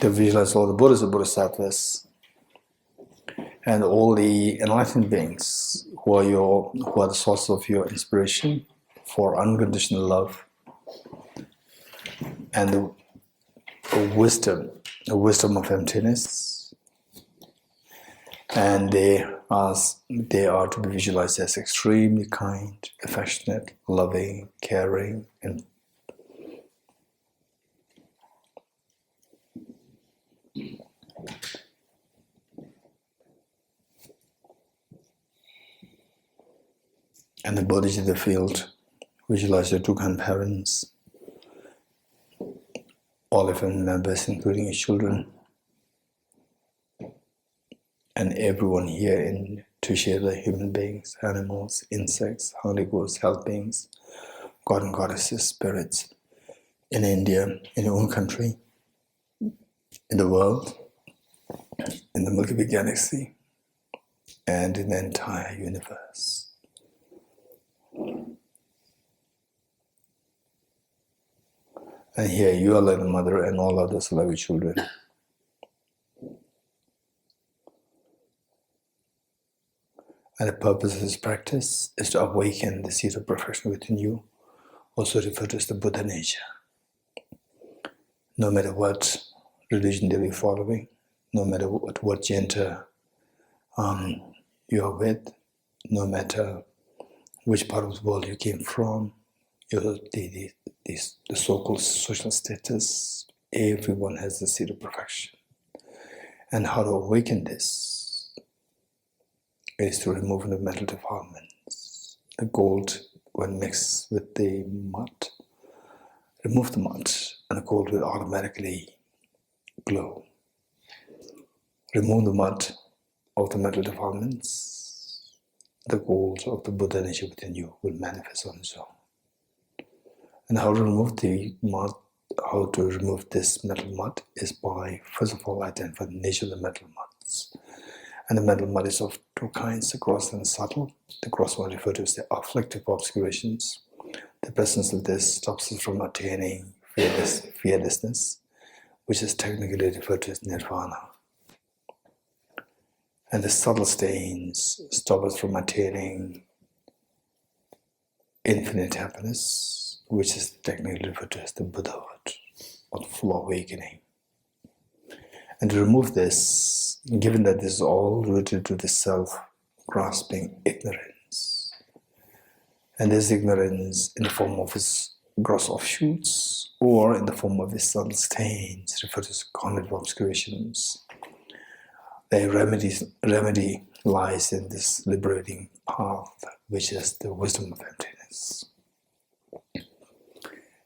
to visualize all the Buddhas and Bodhisattvas and all the enlightened beings who are the source of your inspiration for unconditional love and the wisdom of emptiness. And they are to be visualized as extremely kind, affectionate, loving, caring, and the Bodhicitta field, visualize your two grandparents, all the family members, including your children, and everyone here to share the human beings, animals, insects, holy ghosts, health beings, God and goddesses, spirits, in India, in your own country, in the world, in the Milky Way galaxy, and in the entire universe. And here you are like the mother and all others love your children. And the purpose of this practice is to awaken the seed of perfection within you, also referred to as the Buddha nature. No matter what religion that you're following, no matter what gender you are with, no matter which part of the world you came from, the so-called social status, everyone has the seed of perfection. And how to awaken this is to remove the mental defilements. The gold, when mixed with the mud, remove the mud, and the gold will automatically glow. Remove the mud of the mental defilements, the gold of the Buddha nature within you will manifest on its own. And how to remove the mud, how to remove this metal mud is by, first of all, identifying the nature of the metal muds. And the metal mud is of two kinds, the gross and subtle. The gross one referred to as the afflictive obscurations. The presence of this stops us from attaining fearlessness, which is technically referred to as nirvana. And the subtle stains stop us from attaining infinite happiness, which is technically referred to as the Buddhahood, or full awakening. And to remove this, given that this is all rooted to the self-grasping ignorance, and this ignorance in the form of its gross offshoots or in the form of its subtle stains, referred to as cognitive obscurations, the remedy lies in this liberating path, which is the wisdom of emptiness.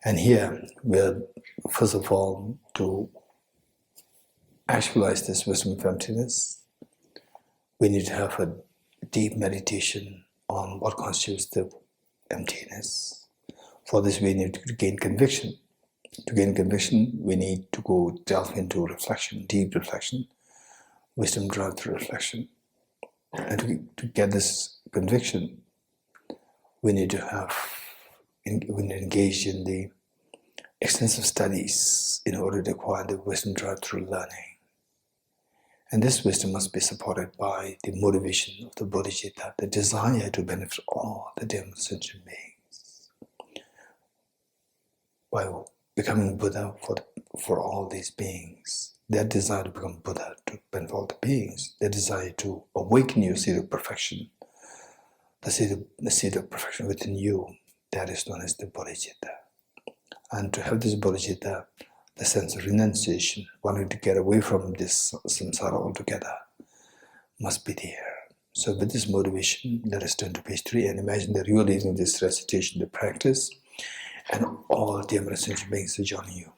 And here, we're first of all to actualize this wisdom of emptiness. We need to have a deep meditation on what constitutes the emptiness. For this, we need to gain conviction. To gain conviction, we need to go delve into reflection, deep reflection. Wisdom drives through reflection. And to get this conviction, we need to engage in the extensive studies in order to acquire the wisdom drive through learning. And this wisdom must be supported by the motivation of the Bodhicitta, the desire to benefit all the dim sentient beings. By becoming Buddha for all these beings, their desire to become Buddha, to benefit all the beings, their desire to awaken your seed of perfection, the seed of perfection within you, that is known as the Bodhicitta. And to have this Bodhicitta, the sense of renunciation, wanting to get away from this samsara altogether, must be there. So with this motivation, let us turn to page 3 and imagine that you are leading this recitation to practice, and all the sentient beings are joining you.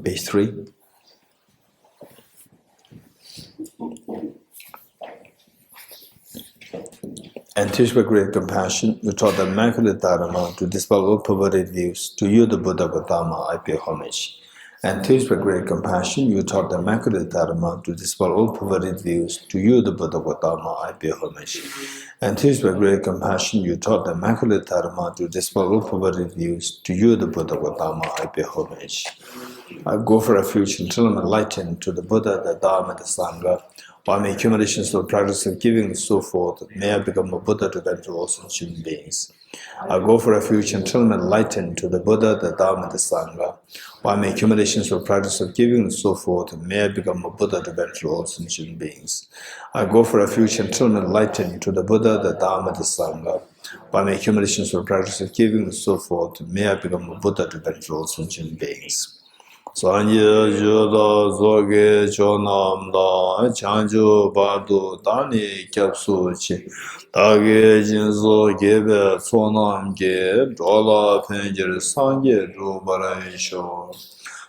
Page 3. And teach with great compassion, you taught the Immaculate Dharma to dispel all perverted views. To you, the Buddha Gautama, I pay homage. And teach with great compassion, you taught the Immaculate Dharma to dispel all perverted views. To you, the Buddha Gautama, I pay homage. And teach with great compassion, you taught the Immaculate Dharma to dispel all perverted views. To you, the Buddha Gautama, I pay homage. I go for refuge until I'm enlightened to the Buddha, the Dharma, and the Sangha. By my accumulations of practice of giving and so forth, may I become a Buddha to benefit all sentient beings. I go for refuge until I'm enlightened to the Buddha, the Dharma, and the Sangha. By my accumulations of practice of giving and so forth, may I become a Buddha to benefit all sentient beings. I go for refuge until I'm enlightened to the Buddha, the Dharma, and the Sangha. By my accumulations of practice of giving and so forth, may I become a Buddha to benefit all sentient beings. Sanje Juda Zoge Chonam Da Chanju Badu Dani Kyapsu Chi Dage Jinzo Gebe Sonam Ge Dola Penjir Sanje Rubarayisho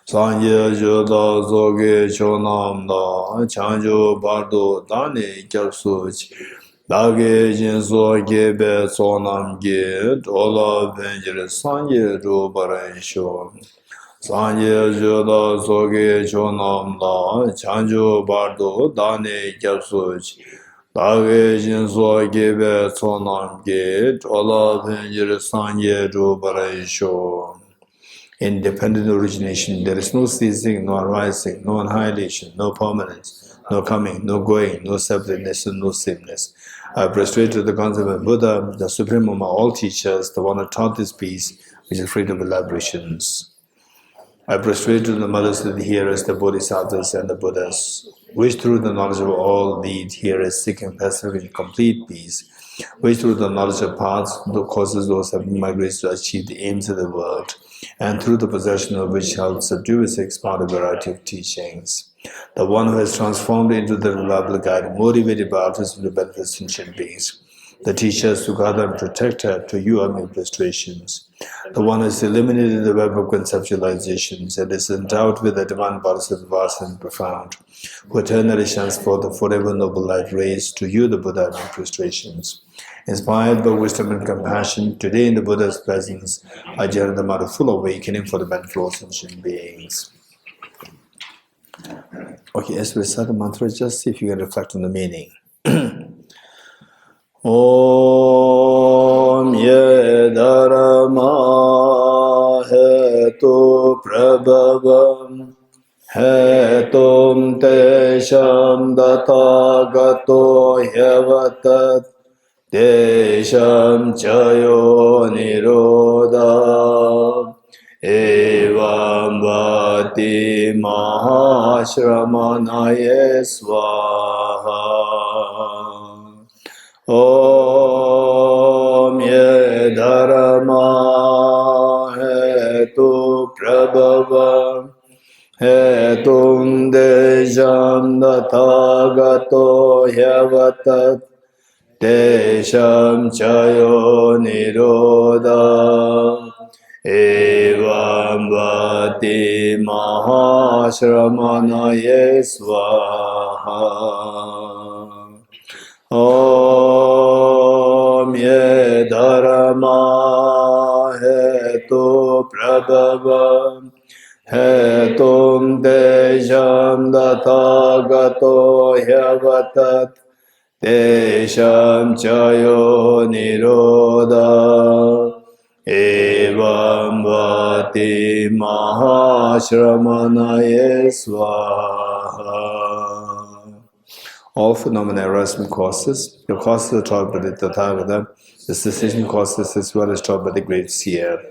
Sanje Juda Zoge Chonam Da Chanju Badu Dani Kyapsu Chi Dage Jinzo Gebe Sonam Ge Dola Penjir Sanje Rubarayisho Sanje Juda Soge Chonam Da Chanju Bardo Dane Kyapsuch Dage Jinso Gebe Sonam Ge Tola Penjir Sanje Rubarayisho. Independent origination, there is no ceasing, no arising, no annihilation, no permanence, no coming, no going, no separateness, and no sameness. I prostrate to the concept of Buddha, the supreme among all teachers, the one who taught this peace, which is freedom of elaborations. I prostrate to the mothers of the hearers, the Bodhisattvas and the Buddhas, which through the knowledge of all lead hearers seeking passive and complete peace, which through the knowledge of paths, the causes those have been migrated to achieve the aims of the world, and through the possession of which helps subdue and expand a variety of teachings. The one who has transformed into the reliable guide, motivated by altruism to benefit sentient beings. The teachers to gather and protect her, to you are my prostrations. The one who has eliminated the web of conceptualizations and is endowed with the divine bodies of the vast and profound, who eternally shines forth the forever noble light raised, to you the Buddha are my prostrations. Inspired by wisdom and compassion, today in the Buddha's presence, I generate them out of full awakening for the benefit of all sentient beings. Okay, as we recite the mantra, just see if you can reflect on the meaning. Om ye dharma hetu prabhavam hetum tesham datagato hyevatat tesham chayo nirodha evam vati mahashramanaye swaha. Om ye dharma hetu prabhava hetum desham datagato hyevatat tesham chayo nirodha evam vati mahashramanaye swaha. Om ye dharma hetu prabhava hetum desham datagato hyevatat tesham chayo nirodha evam vati mahashramanaye swaha. All phenomena arise from causes. The causes are taught by the Tathagata, the cessation causes as well as taught by the great seer.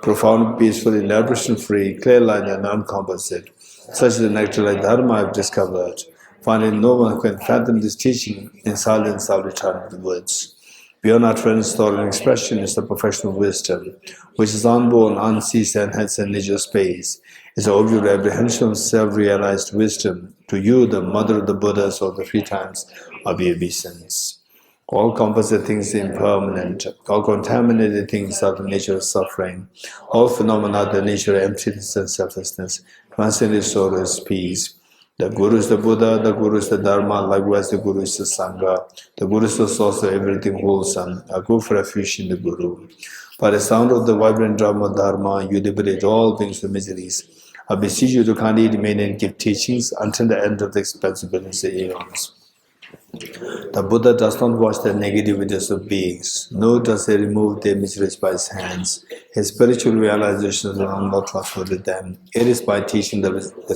Profound, peaceful, elaboration-free, clear-lined and uncomposite. Such is the nectar-like Dharma I have discovered. Finding no one who can fathom this teaching in silence I'll return with words. Beyond utterance, thought, and expression is the perfection of wisdom, which is unborn, unceased, and hence in nature space. Is the object of apprehension of self-realized wisdom, to you, the mother of the Buddhas or the three times of your obeisance. All composite things are impermanent, all contaminated things are the nature of suffering, all phenomena are the nature of emptiness and selflessness, transcendent sorrow is peace. The Guru is the Buddha, the Guru is the Dharma, likewise the Guru is the Sangha. The Guru is the source of everything wholesome. I go for refuge in the Guru. By the sound of the vibrant drum of Dharma, you liberate all beings from miseries. I beseech you to kindly remain and give teachings until the end of the expansibility eons. The Buddha does not watch the negativities of beings, nor does he remove their miseries by his hands. His spiritual realizations are not trustworthy with them. It is by teaching the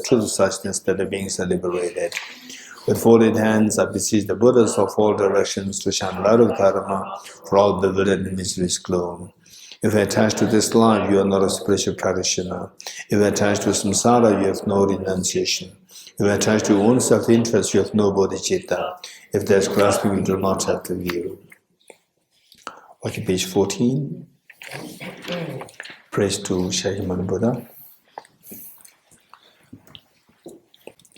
truth of suchness that the beings are liberated. With folded hands, I beseech the Buddhas of all directions to shine light of Dharma for all bewildered in misery's gloom. If you attach to this life, you are not a spiritual practitioner. If you attach to samsara, you have no renunciation. If you attach to your own self-interest, you have no bodhicitta. If there is grasping, you do not have the view. Okay, page 14. Praise to Shakyamuni Buddha.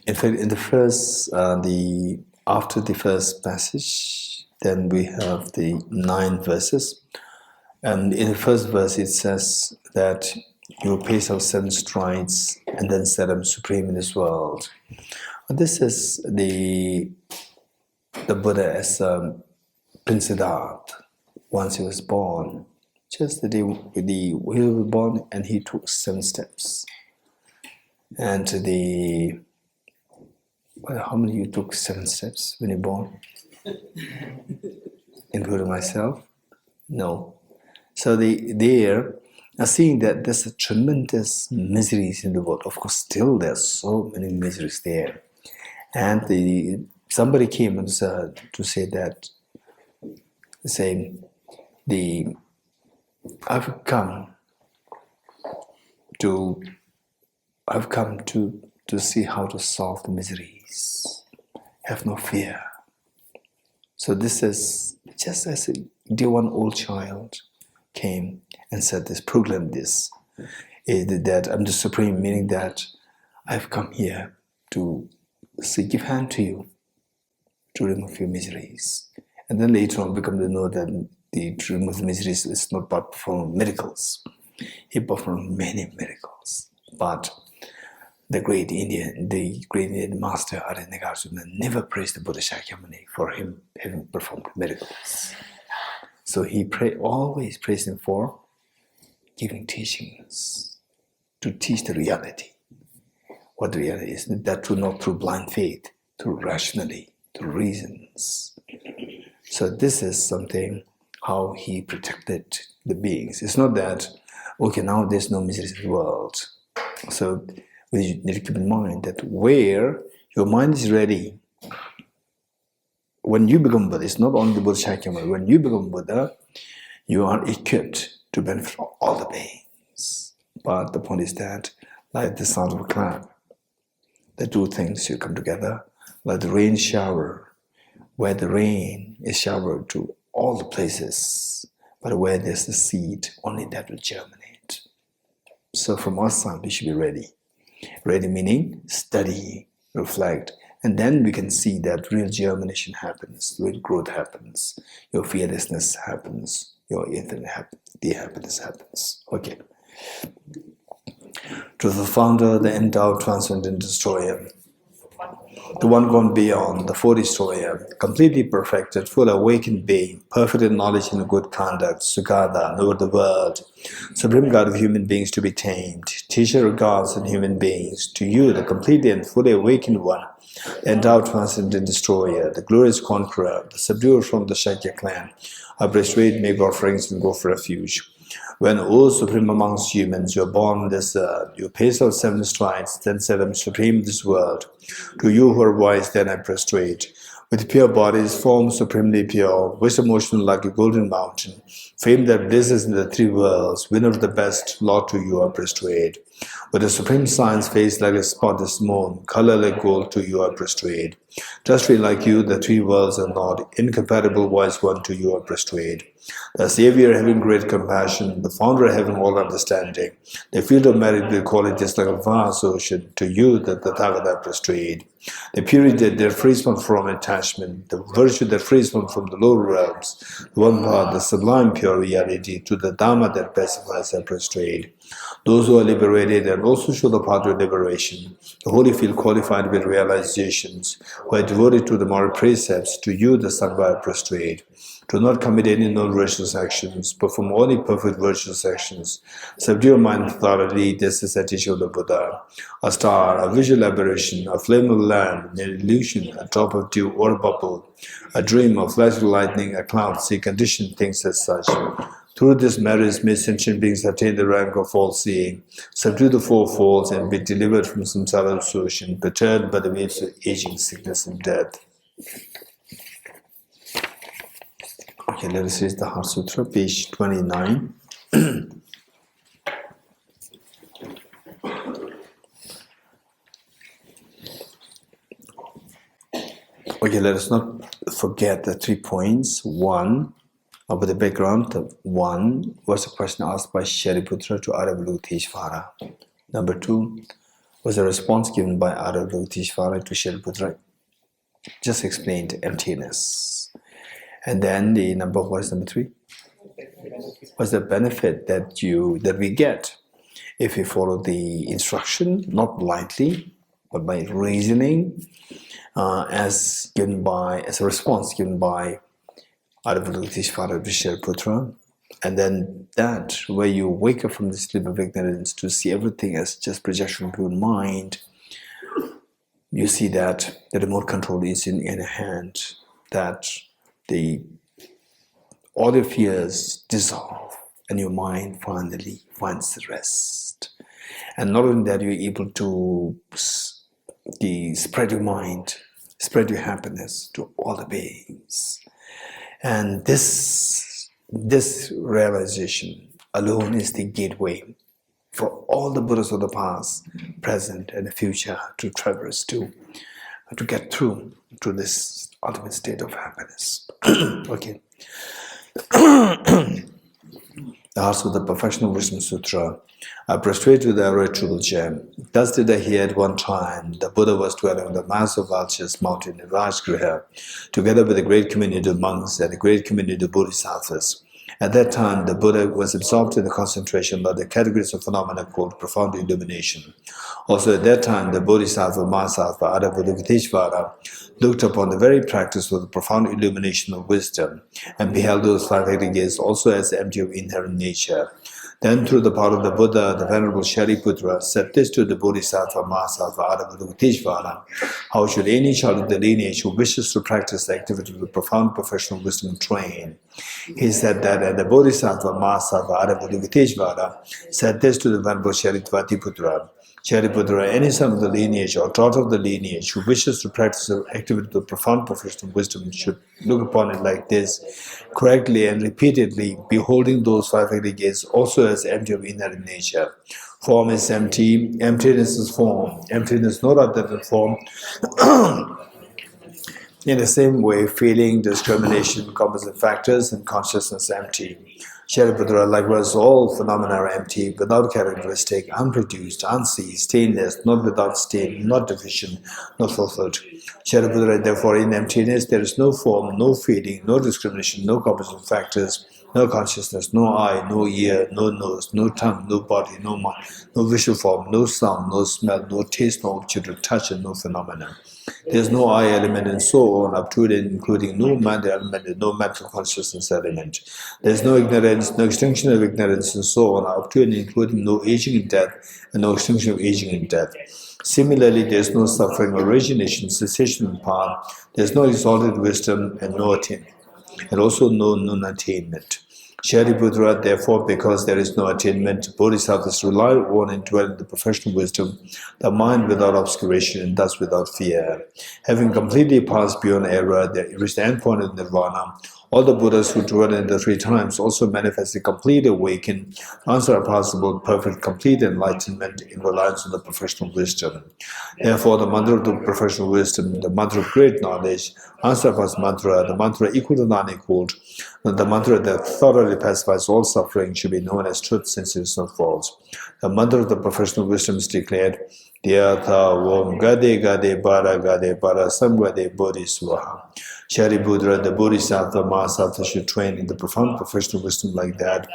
In fact, in the first, after the first passage, then we have the 9 verses. And in the first verse, it says that you will pace out 7 strides and then set them supreme in this world. And this is the Buddha as Prince Siddhartha, once he was born. Just the day he was born, and he took 7 steps. And how many of you took 7 steps when you were born? Including myself? No. So they are seeing that there's a tremendous miseries in the world. Of course, still there's so many miseries there. And somebody came and said to say that, saying, I've come to see how to solve the miseries. Have no fear. So this is just as a dear one old child came and said this, proclaimed this, that I'm the supreme, meaning that I've come here to give hand to you to remove your miseries. And then later on become to know that to remove the miseries is not but perform miracles. He performed many miracles. But the great Indian master Arya Nagarjuna never praised the Buddha Shakyamuni for him having performed miracles. So he always praised him for giving teachings, to teach the reality. What the reality is, that too not through blind faith, through rationally, through reasons. So this is something how he protected the beings. It's not that, okay, now there's no misery in the world. So we need to keep in mind that where your mind is ready, when you become Buddha, it's not only the Buddha Shakyamuni, when you become Buddha, you are equipped to benefit from all the beings. But the point is that, like the sound of a clap, the 2 things should come together, like the rain shower, where the rain is showered to all the places, but where there's the seed, only that will germinate. So from our side, we should be ready. Ready meaning study, reflect, and then we can see that real germination happens, real growth happens, your fearlessness happens, your infinite happiness happens. Okay. To the founder, the endowed, transcendent destroyer, the one gone beyond, the 4 destroyer, completely perfected, full awakened being, perfect in knowledge and good conduct, Sugata, over the world, supreme God of human beings to be tamed, teacher of gods and human beings, to you, the completely and fully awakened one, the endowed, transcendent destroyer, the glorious conqueror, the subduer from the Shakya clan, I prostrate, make offerings and go for refuge. When, O supreme amongst humans, you are born on this earth, you pace out 7 strides, then set them supreme in this world. To you who are wise, then I prostrate. With pure bodies, form supremely pure, wisdom motion like a golden mountain, fame that blazes in the 3 worlds, winner of the best, Lord, to you I prostrate. With a supreme science face like a spotless moon, color like gold, to you I prostrate. Trustfree like you, the 3 worlds are not, incompatible wise one, to you I prostrate. The Savior having great compassion, the Founder having all understanding, the field of merit with qualities like a vast ocean, to you that the Tathagata prostrate. The purity that frees one from attachment, the virtue that frees one from the lower realms, the one path, the sublime pure reality, to the Dhamma that pacifies I prostrate. Those who are liberated and also show the path to liberation, the holy field qualified with realizations, who are devoted to the moral precepts, to you the Sangha I prostrate. Do not commit any non-virtuous actions. Perform only perfect virtuous actions. Subdue your mind thoroughly. This is a teaching of the Buddha. A star, a visual aberration, a flame of lamp, an illusion, a drop of dew or a bubble, a dream, a flash of lightning, a cloud, see conditioned things as such. Through this marriage, may sentient beings attain the rank of all-seeing, subdue the four faults, and be delivered from samsara association, perturbed by the waves of aging, sickness, and death. Okay, let us read the Heart Sutra, page 29. Okay, let us not forget the 3 points. One, about the background. One was a question asked by Shariputra to Avalokiteshvara. Number 2 was a response given by Avalokiteshvara to Shariputra. Just explained emptiness. And then the what is number 3? Was the benefit that we get if we follow the instruction, not blindly, but by reasoning, as a response given by Avalokiteshvara to Shariputra. And then that, where you wake up from the sleep of ignorance to see everything as just projection of your mind, you see that the remote control is in your hand, that all your fears dissolve and your mind finally finds the rest. And not only that, you're able to spread your mind, spread your happiness to all the beings. And this realization alone is the gateway for all the Buddhas of the past, present, and the future to traverse to get through to this ultimate state of happiness. Okay. The Heart of the Perfectional Wisdom Sutra. I prostrate to the irretrievable gem. Thus did I hear at one time the Buddha was dwelling on the mass of Vulture's mountain in Rajgriha, together with a great community of monks and a great community of Bodhisattvas. At that time, the Buddha was absorbed in the concentration by the categories of phenomena called profound illumination. Also at that time, the Bodhisattva Mahasattva Avalokiteshvara looked upon the very practice of the profound illumination of wisdom and beheld those 5 aggregates also as empty of inherent nature. Then, through the power of the Buddha, the Venerable Shariputra said this to the Bodhisattva Mahasattva Avalokiteshvara: how should any child of the lineage who wishes to practice the activity of the profound professional wisdom train? He said that, and the Bodhisattva Mahasattva Avalokiteshvara said this to the Venerable Shariputra: Shariputra, any son of the lineage or daughter of the lineage who wishes to practice the activity of the profound professional wisdom should look upon it like this, correctly and repeatedly, beholding those 5 aggregates also as empty of inherent nature. Form is empty, emptiness is form, emptiness no other than form. In the same way, feeling, discrimination, composite factors, and consciousness empty. Shariputra, likewise, all phenomena are empty, without characteristic, unproduced, unseen, stainless, not without stain, not deficient, not fulfilled. Shariputra, therefore, in emptiness, there is no form, no feeling, no discrimination, no composite factors, no consciousness, no eye, no ear, no nose, no tongue, no body, no mind, no visual form, no sound, no smell, no taste, no object of touch, and no phenomena. There is no I element and so on, up to it, including no matter element and no mental consciousness element. There is no ignorance, no extinction of ignorance and so on, up to it, including no aging and death, and no extinction of aging and death. Similarly, there is no suffering, origination, cessation, and path. There is no exalted wisdom and no attainment, and also no non-attainment. Shariputra, therefore, because there is no attainment, Bodhisattvas rely on and dwell in the professional wisdom, the mind without obscuration and thus without fear. Having completely passed beyond error, they reach the end point of nirvana. All the Buddhas who dwell in the 3 times also manifest a complete awakening, answer a possible, perfect, complete enlightenment in reliance on the professional wisdom. Therefore, the mantra of the professional wisdom, the mantra of great knowledge, answer pas mantra, the mantra equal to non-equaled, the mantra that thoroughly pacifies all suffering should be known as truth since it is not false. The mantra of the professional wisdom is declared, Dhyatha Om Gade Gade Bara Gade Bara Samgade Bodhi Swaha. Shariputra, the Bodhisattva Mahasattva should train in the profound professional wisdom like that.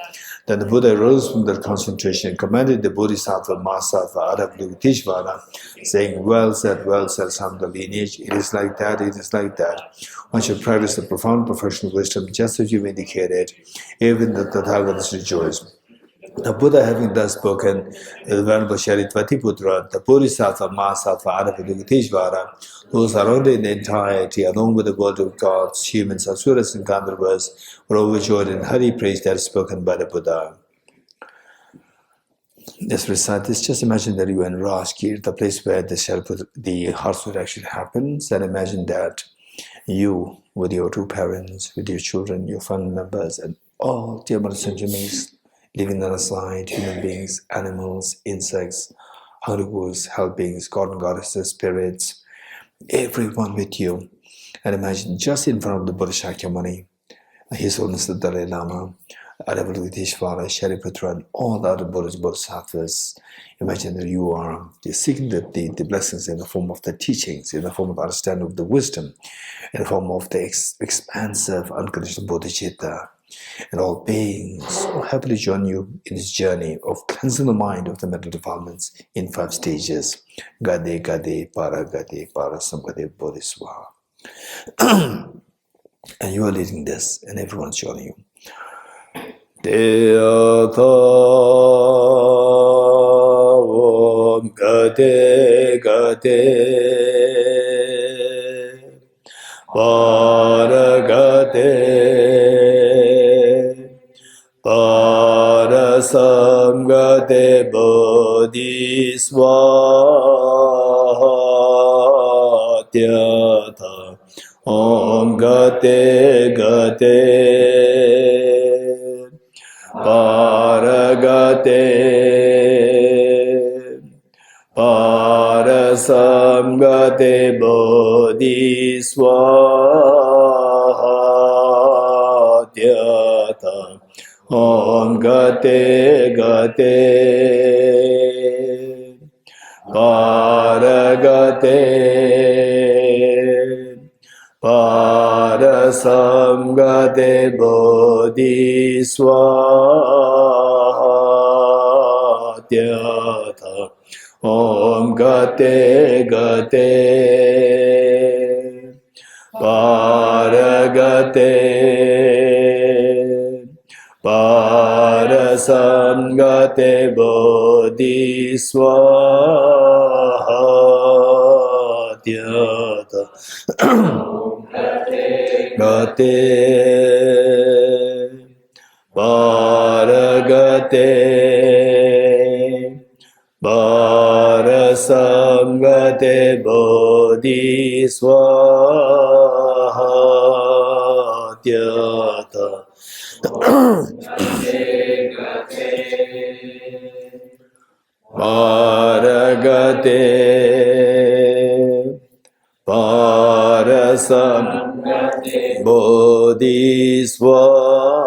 Then the Buddha rose from their concentration and commanded the Bodhisattva, Mahasattva, Avalokiteshvara, saying, well said, son of the lineage, it is like that, it is like that. One should practice the profound professional wisdom just as you indicated, even the Tathagatas rejoice. The Buddha having thus spoken, the Venerable Putra, the Bodhisattva, Mahasattva, Avalokiteshvara, who surrounded the entirety, along with the world of gods, humans, asuras, and Gandharvas, were overjoyed in Hari praise that is spoken by the Buddha. Let's recite this. Just imagine that you are in Rajgir, the place where the Harsuit actually happens, and imagine that you, with your two parents, with your children, your family members, and all dear brothers and sisters, living on the side, human beings, animals, insects, hungry ghouls, hell beings, god and goddesses, spirits, everyone with you. And imagine just in front of the Buddha Shakyamuni, His Holiness the Dalai Lama, Avalokiteshvara, Shariputra, and all the other Buddhas, Bodhisattvas. Imagine that you are seeking the blessings in the form of the teachings, in the form of understanding of the wisdom, in the form of the expansive, unconditional Bodhicitta. And all beings will happily join you in this journey of cleansing the mind of the mental defilements in 5 stages. Gade, Gade, Para, Samgade, Bodhiswa. And you are leading this, and everyone's joining you. Deyata Om Gade, Gade, Para, Gade, Para Samgade Bodhiswatyata Om Gate Gate Para Gate Para Samgade Bodhiswatyata Om Gate Gate Para Gate Para Samgate Bodhiswatyata Om Gate Gate Para Gate Para Samgate Bodhiswatyata Gate Para Gate Para Samgate Bodhiswatyata Para Gate Para Samgate Bodhiswaha.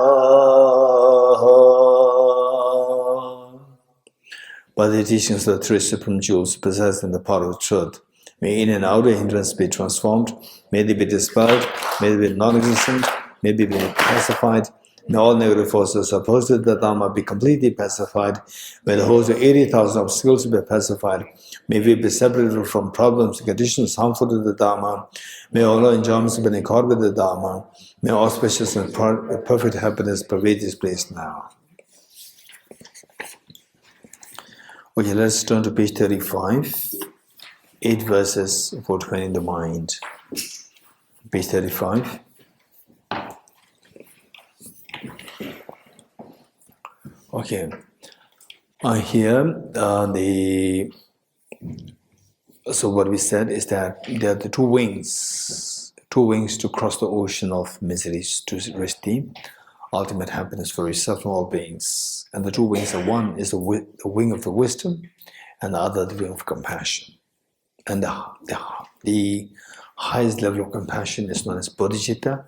By the teachings of the three supreme jewels possessed in the power of truth, may in and outer hindrance be transformed, may they be dispelled, may they be non-existent, may they be pacified, may all negative forces opposed to the Dhamma be completely pacified, may the host of 80,000 obstacles be pacified, may we be separated from problems and conditions harmful to the Dhamma, may all our enjoyments be in accord with the Dhamma, may auspicious and perfect happiness pervade this place now. Okay, let's turn to page 35, 8 verses for training the mind. Page 35. Okay, here so what we said is that there are the two wings to cross the ocean of miseries to reach the ultimate happiness for yourself and all beings. And the two wings are, one is the wing of the wisdom, and the other the wing of compassion. And the highest level of compassion is known as Bodhicitta,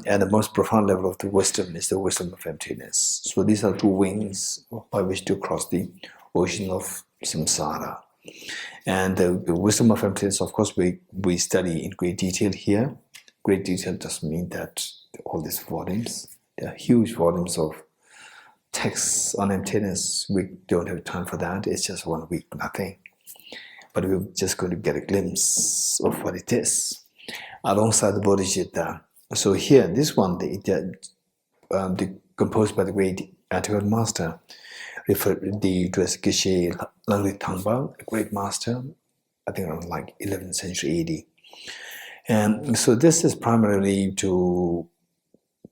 and the most profound level of the wisdom is the wisdom of emptiness. So these are two wings by which to cross the ocean of samsara. And the wisdom of emptiness, of course, we study in great detail here. Great detail doesn't mean that all these volumes, there are huge volumes of texts on emptiness. We don't have time for that. It's just 1 week, nothing. But we're just going to get a glimpse of what it is alongside the Bodhicitta. So here, this one, composed by the great Tibetan master, referred to as Geshe Dorji Damdul, a great master, I think around like 11th century AD. And so this is primarily to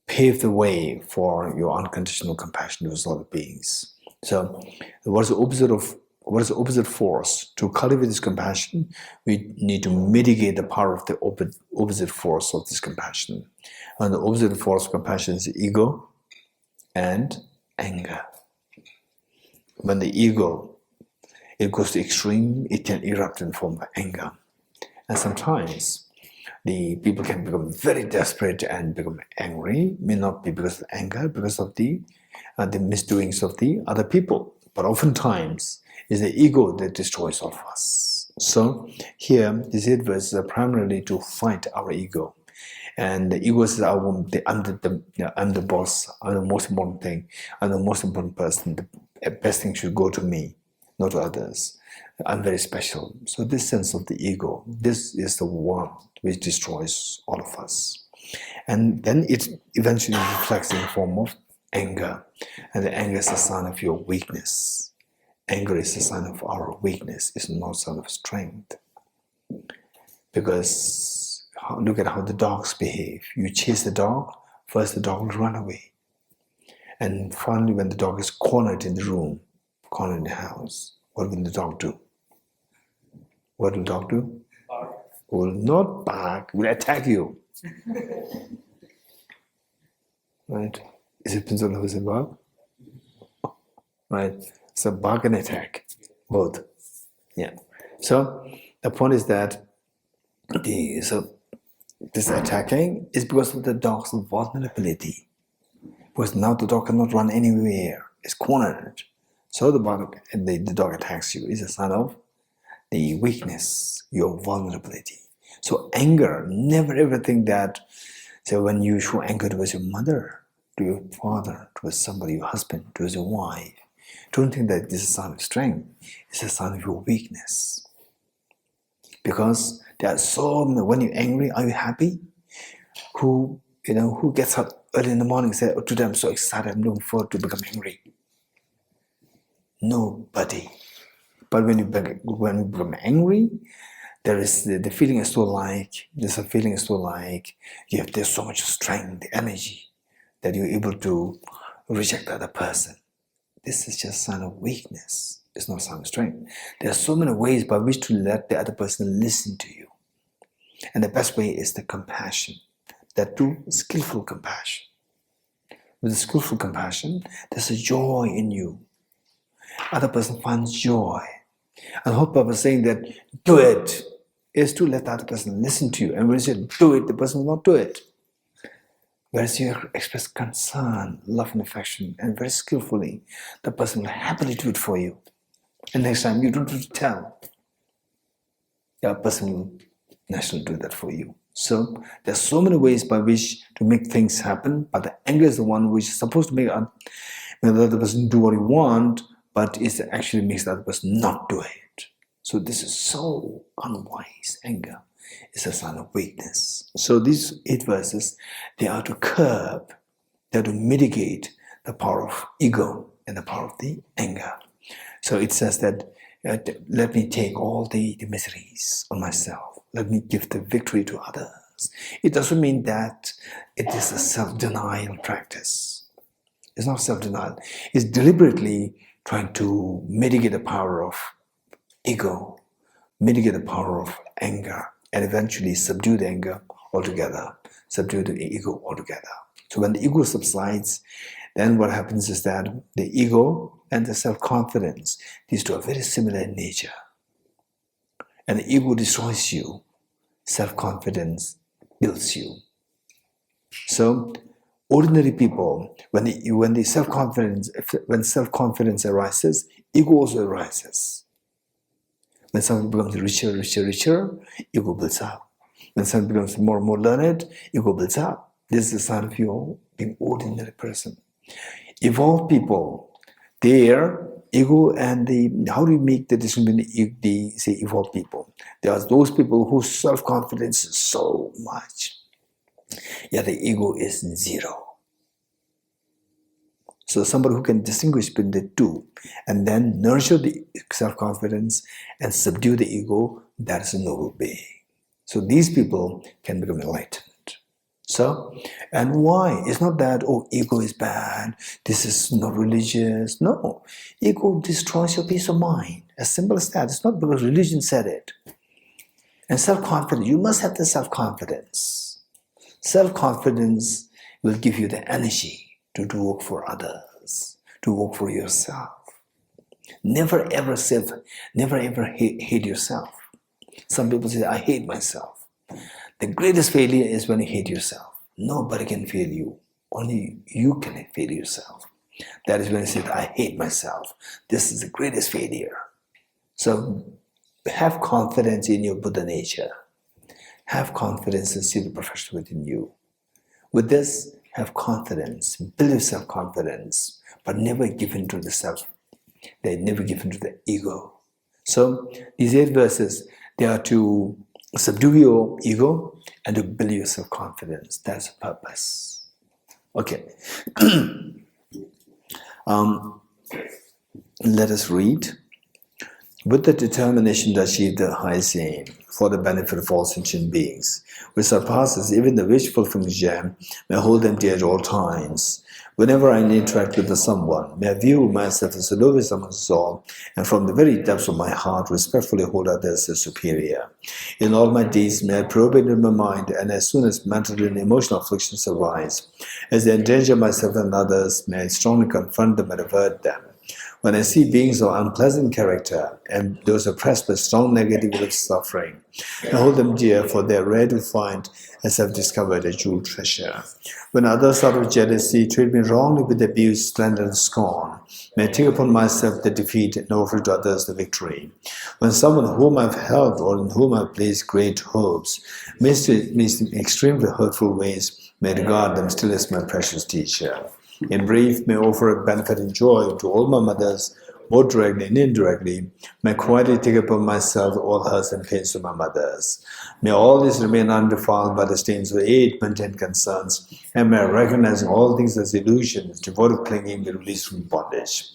pave the way for your unconditional compassion towards all beings. So what is the opposite force? To cultivate this compassion, we need to mitigate the power of the opposite force of this compassion. And the opposite force of compassion is ego and anger. When the ego, it goes to extreme, it can erupt in form of anger. And sometimes the people can become very desperate and become angry. May not be because of anger, because of the misdoings of the other people. But oftentimes, it's the ego that destroys all of us. So here, these 8 verses are primarily to fight our ego. And the ego says, I'm the boss, I'm the most important thing, I'm the most important person. The best thing should go to me, not to others. I'm very special. So this sense of the ego, this is the one which destroys all of us. And then it eventually reflects in the form of anger. And the anger is a sign of your weakness. Anger is a sign of our weakness. It's not a sign of strength. Because look at how the dogs behave. You chase the dog, first the dog will run away. And finally, when the dog is cornered in the room, cornered in the house, what will the dog do? What will the dog do? Bark. Will not bark, will attack you. Right? Is it principle of a bark? Right? So bark and attack, both. Yeah. So the point is that this attacking is because of the dog's vulnerability. Because now the dog cannot run anywhere. It's cornered. So the dog attacks you. It's a sign of the weakness, your vulnerability. So anger, never ever think that, so when you show anger towards your mother, to your father, towards somebody, your husband, towards your wife, don't think that this is a sign of strength. It's a sign of your weakness. Because there are so many, when you're angry, are you happy? Who gets up early in the morning and says, oh, today I'm so excited, I'm looking forward to become angry. Nobody. But when you become angry, there's a feeling is so like there's so much strength, energy, that you're able to reject the other person. This is just a sign of weakness. It's not a sign of strength. There are so many ways by which to let the other person listen to you. And the best way is the compassion. That too, skillful compassion. With the skillful compassion, there's a joy in you. Other person finds joy. And the whole purpose of saying that do it is to let the other person listen to you. And when you say do it, the person will not do it. Whereas you express concern, love and affection, and very skillfully, the person will happily do it for you. And next time you don't have to tell. The person will naturally do that for you. So there are so many ways by which to make things happen, but the anger is the one which is supposed to make the other person do what you want, but it actually makes the other person not do it. So this is so unwise. Anger is a sign of weakness. So these 8 verses, they are to curb, they are to mitigate the power of ego and the power of the anger. So it says that let me take all the miseries on myself. Let me give the victory to others. It doesn't mean that it is a self-denial practice. It's not self-denial. It's deliberately trying to mitigate the power of ego, mitigate the power of anger, and eventually subdue the anger altogether, subdue the ego altogether. So when the ego subsides, then what happens is that the ego and the self-confidence, these two are very similar in nature. And the ego destroys you, self-confidence builds you. So ordinary people, when self-confidence arises, ego also arises. When someone becomes richer, ego builds up. When someone becomes more and more learned, ego builds up. This is a sign of your being ordinary person. Evolved people, their ego and how do you make the distinction between the say evolved people? There are those people whose self-confidence is so much, yet the ego is zero. So somebody who can distinguish between the two and then nurture the self-confidence and subdue the ego, that is a noble being. So these people can become enlightened. So, and why? It's not that, oh, ego is bad, this is not religious. No, ego destroys your peace of mind. As simple as that. It's not because religion said it. And self-confidence, you must have the self-confidence. Self-confidence will give you the energy to do work for others, to work for yourself. Never ever hate yourself. Some people say, I hate myself. The greatest failure is when you hate yourself. Nobody can fail you. Only you can fail yourself. That is when you say, I hate myself. This is the greatest failure. So have confidence in your Buddha nature. Have confidence and see the perfection within you. With this, have confidence, build your self-confidence, but never give in to the self. They never give in to the ego. So these 8 verses, they are to subdue your ego and to build your self-confidence. That's the purpose. Okay. Let us read. With the determination to achieve the highest aim for the benefit of all sentient beings, which surpasses even the wish-fulfilling gem, may I hold them dear at all times. Whenever I interact with someone, may I view myself as the lowest amongst all, and from the very depths of my heart respectfully hold others as superior. In all my deeds, may I probe into my mind, and as soon as mental and emotional afflictions arise, as they endanger myself and others, may I strongly confront them and avert them. When I see beings of unpleasant character and those oppressed by strong negative suffering, I hold them dear, for they are rare to find, as I've discovered a jewel treasure. When others out of jealousy treat me wrongly with abuse, slander, and scorn, may I take upon myself the defeat and offer to others the victory. When someone whom I've helped or in whom I've placed great hopes meets in extremely hurtful ways, may I regard them still as my precious teacher. In brief, may I offer benefit and joy to all my mothers, both directly and indirectly. May I quietly take upon myself all hurts and pains of my mothers. May all this remain undefiled by the stains of 8 mundane concerns, and may I recognize all things as illusions, devoid of clinging, be released from bondage.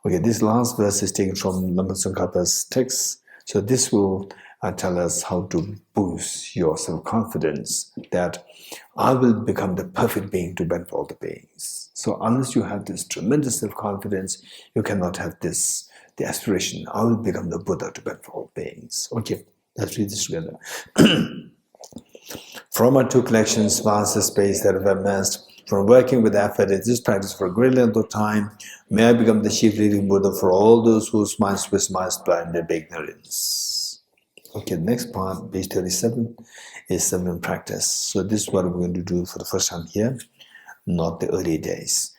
Okay, this last verse is taken from Lama Tsongkhapa's text. So this will tell us how to boost your self-confidence, that I will become the perfect being to benefit all the beings. So unless you have this tremendous self-confidence, you cannot have this, the aspiration, I will become the Buddha to benefit all beings. Okay, let's read this together. From our 2 collections, vast space that have amassed, from working with effort in this practice for a great length of time, may I become the chief leading Buddha for all those whose minds were blinded by ignorance. Okay, the next part, page 37, is seven practice. So this is what we're going to do for the first time here, not the early days.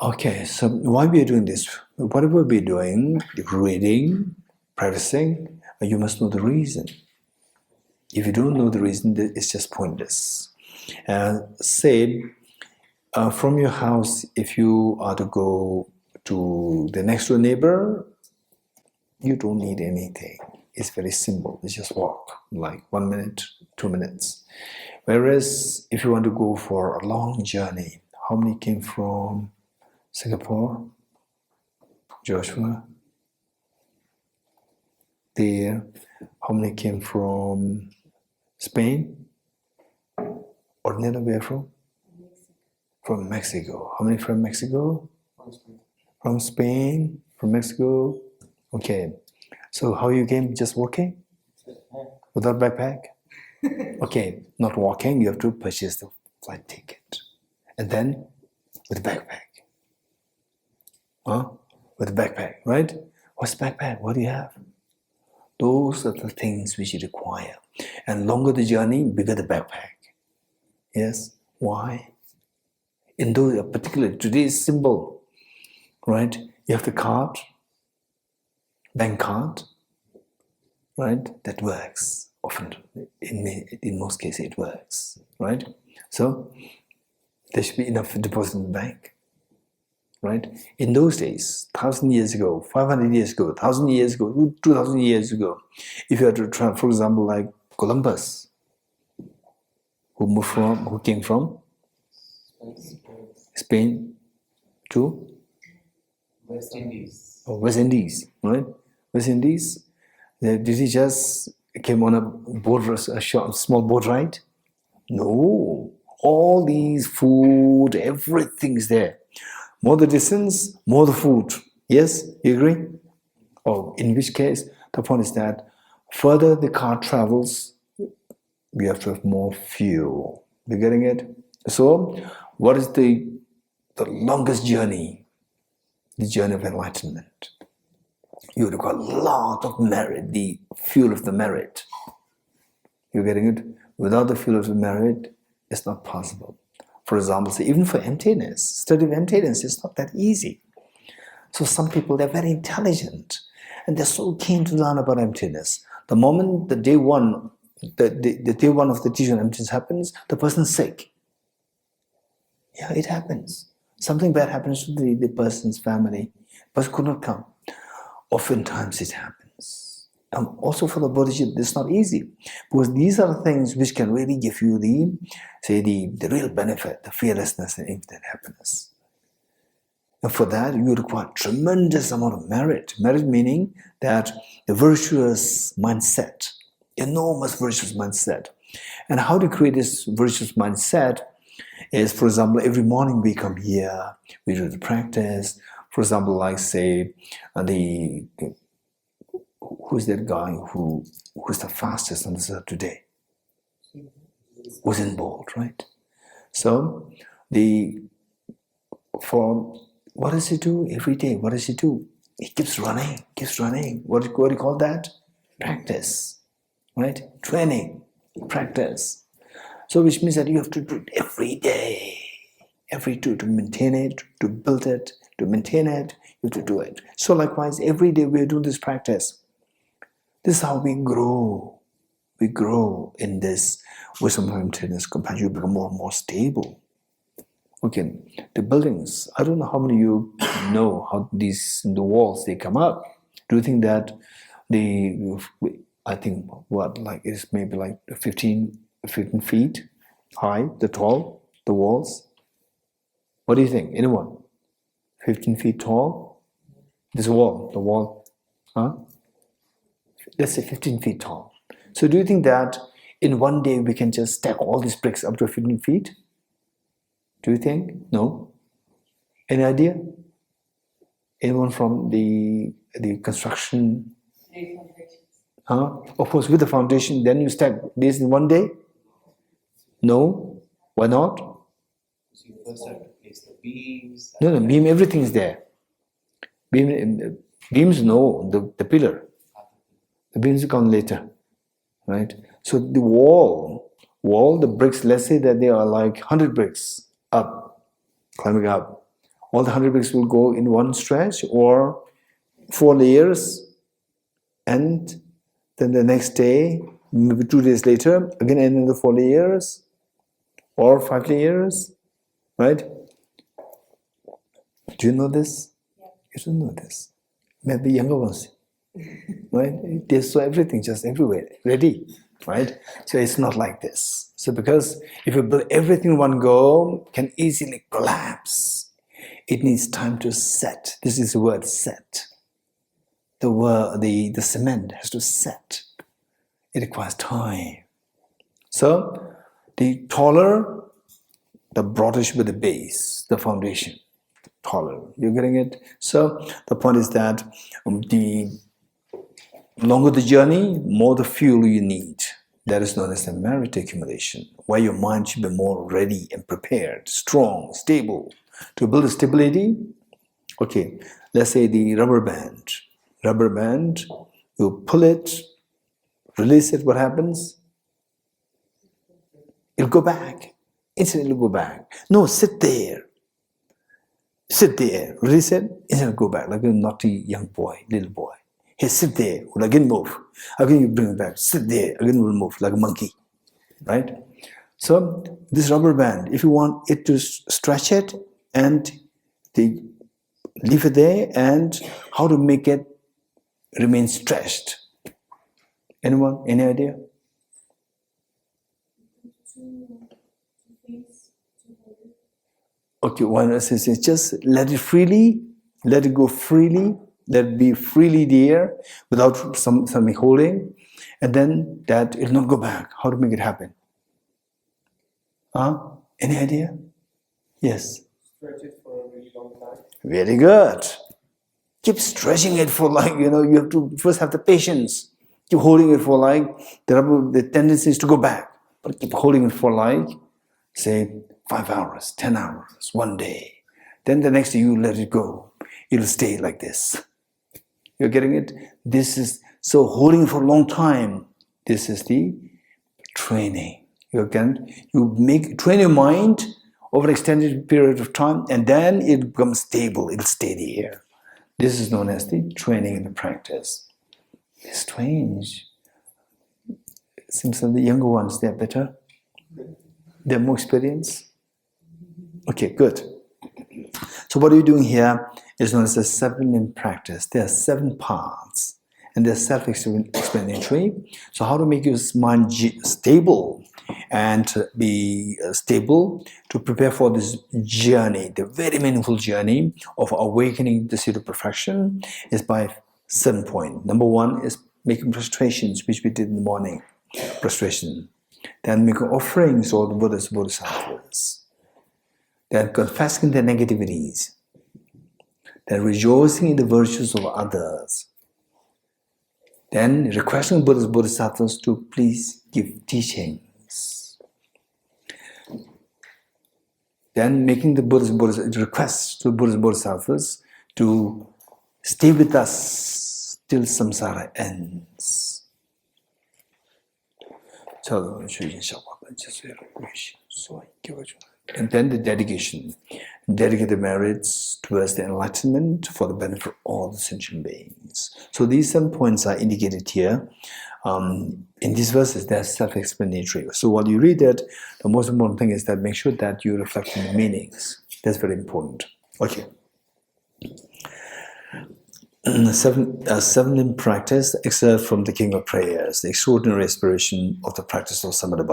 Okay, so why we are doing this? Whatever we're doing, reading, practicing, you must know the reason. If you don't know the reason, it's just pointless. Say, from your house, if you are to go to the next door neighbor, you don't need anything. It's very simple. You just walk, like 1 minute, 2 minutes. Whereas if you want to go for a long journey, how many came from Singapore? Joshua? There. How many came from Spain? Or another where from? From Mexico. How many from Mexico? From Spain? From Mexico? Okay. So how you came? Just walking? Without backpack? Okay, not walking, you have to purchase the flight ticket. And then with the backpack. Huh? With the backpack, right? What's backpack? What do you have? Those are the things which you require. And longer the journey, bigger the backpack. Yes? Why? In those particular, today's symbol, right? You have the card, bank card, right? That works. Often, in most cases, it works, right? So, there should be enough deposit in the bank. right? In those days, 1,000 years ago, 500 years ago, 1,000 years ago, 2,000 years ago, if you had to travel, for example, like Columbus, who came from Spain to West Indies. West Indies, right? West Indies. Did he just came on a boat, a small boat ride? No. All these food, everything is there. More the distance, more the food. Yes, you agree? Oh, in which case, the point is that further the car travels, we have to have more fuel. You getting it? So, what is the longest journey? The journey of enlightenment. You require a lot of merit, the fuel of the merit. You getting it? Without the fuel of the merit, it's not possible. For example, say, even for emptiness, study of emptiness is not that easy. So some people, they're very intelligent and they're so keen to learn about emptiness. The moment the day one, the day one of the teaching on emptiness happens, the person's sick. Yeah, it happens. Something bad happens to the person's family, but could not come. Oftentimes it happens. Also for the Bodhicitta, it's not easy. Because these are the things which can really give you the real benefit, the fearlessness and infinite happiness. And for that, you require tremendous amount of merit. Merit meaning that the virtuous mindset, enormous virtuous mindset. And how to create this virtuous mindset is, for example, every morning we come here, we do the practice. For example, like say, who's that guy who's the fastest on this earth today? Usain Bolt, right? So, what does he do every day? What does he do? He keeps running. What do you call that? Practice, right? Training, practice. So which means that you have to do it every day. To maintain it, to build it, to maintain it, you have to do it. So likewise, every day we are doing this practice. This is how we grow. We grow in this wisdom, emptiness, compassion. You become more and more stable. Okay, the buildings. I don't know how many of you know how the walls they come up. Do you think that I think it's maybe like 15 feet high, the walls? What do you think? Anyone? 15 feet tall? The wall, huh? Let's say 15 feet tall. So do you think that in one day we can just stack all these bricks up to 15 feet? Do you think? No? Any idea? Anyone from the construction? Huh? Of course, with the foundation, then you stack this in one day? No? Why not? You first have to place the beams. No, beam, everything is there. Beams, no, the pillar. The beams come later, right? So the wall, the bricks, let's say that they are like 100 bricks up, climbing up. All the 100 bricks will go in one stretch or 4 layers, and then the next day, maybe 2 days later, again another 4 layers or 5 layers, right? Do you know this? Yeah. You don't know this. Maybe younger ones, right? They saw everything just everywhere, ready, right? So it's not like this. So because if you build everything in one go, it can easily collapse. It needs time to set. This is the word set. The cement has to set. It requires time. So the taller, the broader should be the base, the foundation. Taller. You're getting it? So the point is that the longer the journey, more the fuel you need. That is known as the merit accumulation, where your mind should be more ready and prepared, strong, stable. To build a stability, okay, let's say the rubber band. Rubber band, you pull it, release it, what happens? It'll go back. Instantly go back. No, sit there. Sit there, release it, instantly go back, like a naughty young boy, little boy. Hey, sit there, will again move. Again you bring it back, sit there, again will move, like a monkey, right? So this rubber band, if you want it to stretch it and the leave it there, and how to make it remain stretched. Anyone? Any idea? Okay, one is just let it freely, let it go freely, let it be freely there without something holding, and then that it will not go back. How to make it happen? Any idea? Yes. Stretch it for a really long time. Very good. Keep stretching it for you have to first have the patience. Keep holding it for the tendency is to go back. But keep holding it for say 5 hours, 10 hours, 1 day. Then the next day you let it go. It'll stay like this. You're getting it? This is, so holding it for a long time, this is the training. Train your mind over an extended period of time, and then it becomes stable, it'll stay there. This is known as the training in the practice. It's strange. It seems that the younger ones, they're better. They're more experienced. Okay, good. So what are you doing here is known as the 7 in practice. There are 7 parts, and they're self-explanatory. So how to make your mind stable and be stable to prepare for this journey, the very meaningful journey of awakening the seat of perfection, is by 7 points. Number 1 is making prostrations, which we did in the morning. Prostration. Then making offerings to all the Buddhas, Bodhisattvas. Then confessing their negativities. Then rejoicing in the virtues of others. Then requesting Buddhas, Bodhisattvas to please give teachings. Then making the requests to Buddhas, Bodhisattvas to stay with us till samsara ends. And then the dedication. Dedicate the merits towards the enlightenment for the benefit of all the sentient beings. So these 7 points are indicated here. In these verses, they're self-explanatory. So while you read it, the most important thing is that make sure that you reflect on the meanings. That's very important. Okay. 7 in practice, excerpt from the King of Prayers, the extraordinary aspiration of the practice of Samadhi.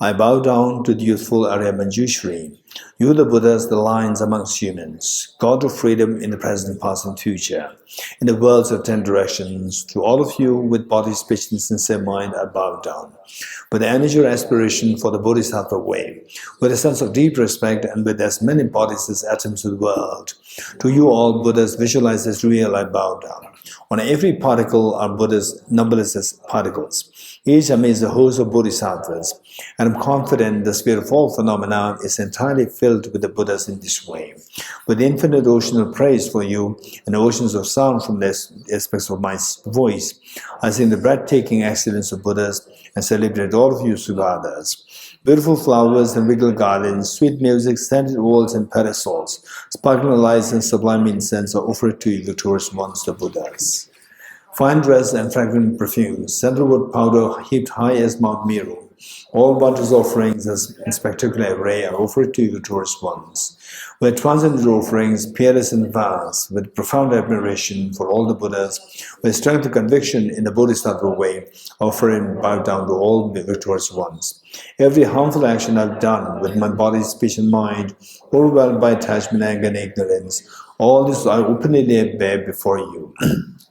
I bow down to the youthful Arya Manjushri, you the Buddhas, the lions amongst humans, God of freedom in the present, past and future, in the worlds of 10 directions, to all of you with body, speech and sincere mind I bow down, with the energy or aspiration for the Bodhisattva way, with a sense of deep respect and with as many bodies as atoms of the world. To you all Buddhas visualized as real I bow down. On every particle are Buddhas numberless as particles. Each amidst the host of Bodhisattvas, and I'm confident the sphere of all phenomena is entirely filled with the Buddhas in this way. With the infinite ocean of praise for you and oceans of sound from the aspects of my voice, I sing the breathtaking excellence of Buddhas and celebrate all of you Sugadas. Beautiful flowers and regal gardens, sweet music, scented walls and parasols, sparkling lights and sublime incense are offered to you, victorious ones, the Buddhas. Fine dress and fragrant perfumes, sandalwood powder heaped high as Mount Meru, all wondrous offerings in spectacular array are offered to you, victorious ones. With transcendent offerings, peerless and vast, with profound admiration for all the Buddhas, with strength of conviction in the Bodhisattva way, offer and bow down to all the victorious ones. Every harmful action I've done with my body, speech and mind, overwhelmed by attachment, anger and ignorance, all this I openly lay bare before you.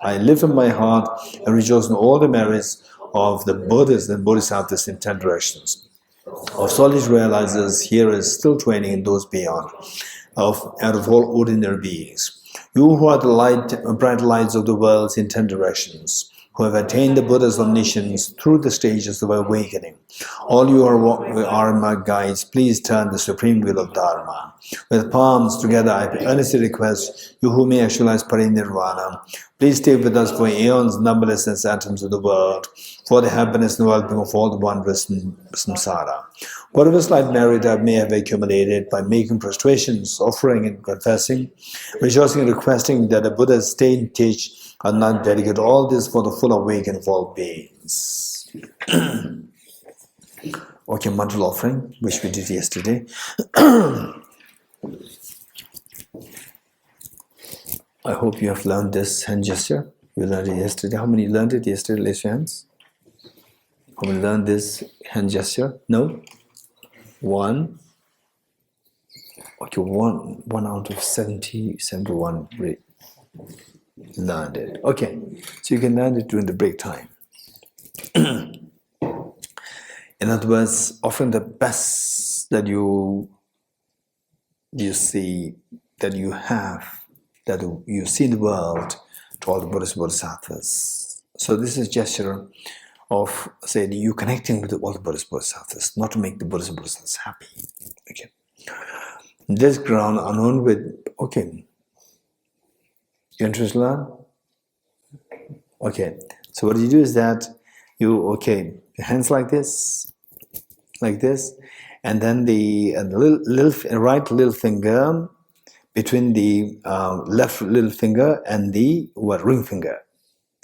I lift up my heart and rejoice in all the merits of the Buddhas and Bodhisattvas in 10 directions. Of solid realizers, hearers, still training in those beyond, out of all ordinary beings. You who are the bright lights of the worlds in 10 directions, who have attained the Buddha's omniscience through the stages of awakening. All you are my guides, please turn the supreme will of Dharma. With palms together, I earnestly request you who may actualize parinirvana, please stay with us for aeons numberless as atoms of the world, for the happiness and well-being of all the wanderers in samsara. Whatever slight merit I may have accumulated by making prostrations, offering and confessing, rejoicing and requesting that the Buddha's stay and teach, I now dedicate all this for the full awakening of all beings. Okay, mantra offering, which we did yesterday. I hope you have learned this hand gesture. You learned it yesterday. How many learned it yesterday? Raise your hands. How many learned this hand gesture? No? One. Okay, one out of 71 learned it. Okay, so you can learn it during the break time. In other words, often the best that you see, that you have, that you see in the world to all the Buddhist Bodhisattvas. So this is a gesture of, say, you connecting with all the Buddhist Bodhisattvas, not to make the Buddhist Bodhisattvas happy. Okay. This ground unknown with, okay, you interested to learn? Okay, so what you do is that you, okay, your hands like this, and then the right little finger between the left little finger and the ring finger.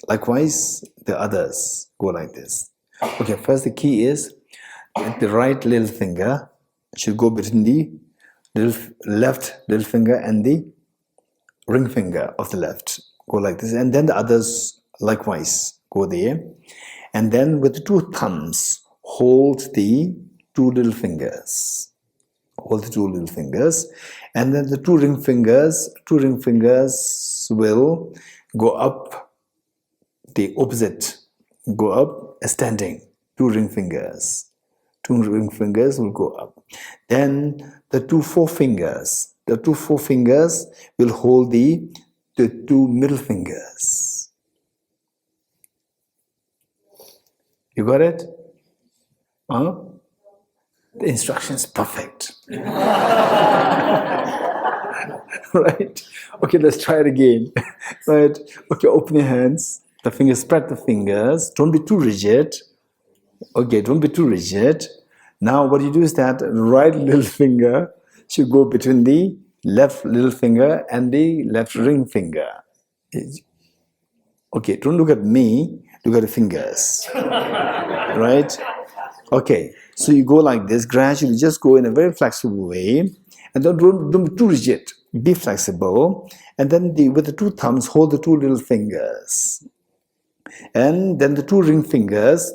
Likewise, the others go like this. Okay, first the key is the right little finger should go between the left little finger and the ring finger of the left. Go like this, and then the others likewise go there. And then with the two thumbs, hold the two little fingers. Hold the two little fingers, and then the two ring fingers will go up the opposite, go up standing. Two ring fingers will go up. Then the two forefingers will hold the two middle fingers. You got it? Huh? The instruction is perfect. Right? Okay, let's try it again. Right? Okay, open your hands. The fingers, spread the fingers. Don't be too rigid. Okay, don't be too rigid. Now what you do is that right little finger should go between the left little finger and the left ring finger. Okay, don't look at me, look at the fingers. Right? Okay, so you go like this, gradually just go in a very flexible way, and don't be too rigid, be flexible, and then with the two thumbs, hold the two little fingers. And then the two ring fingers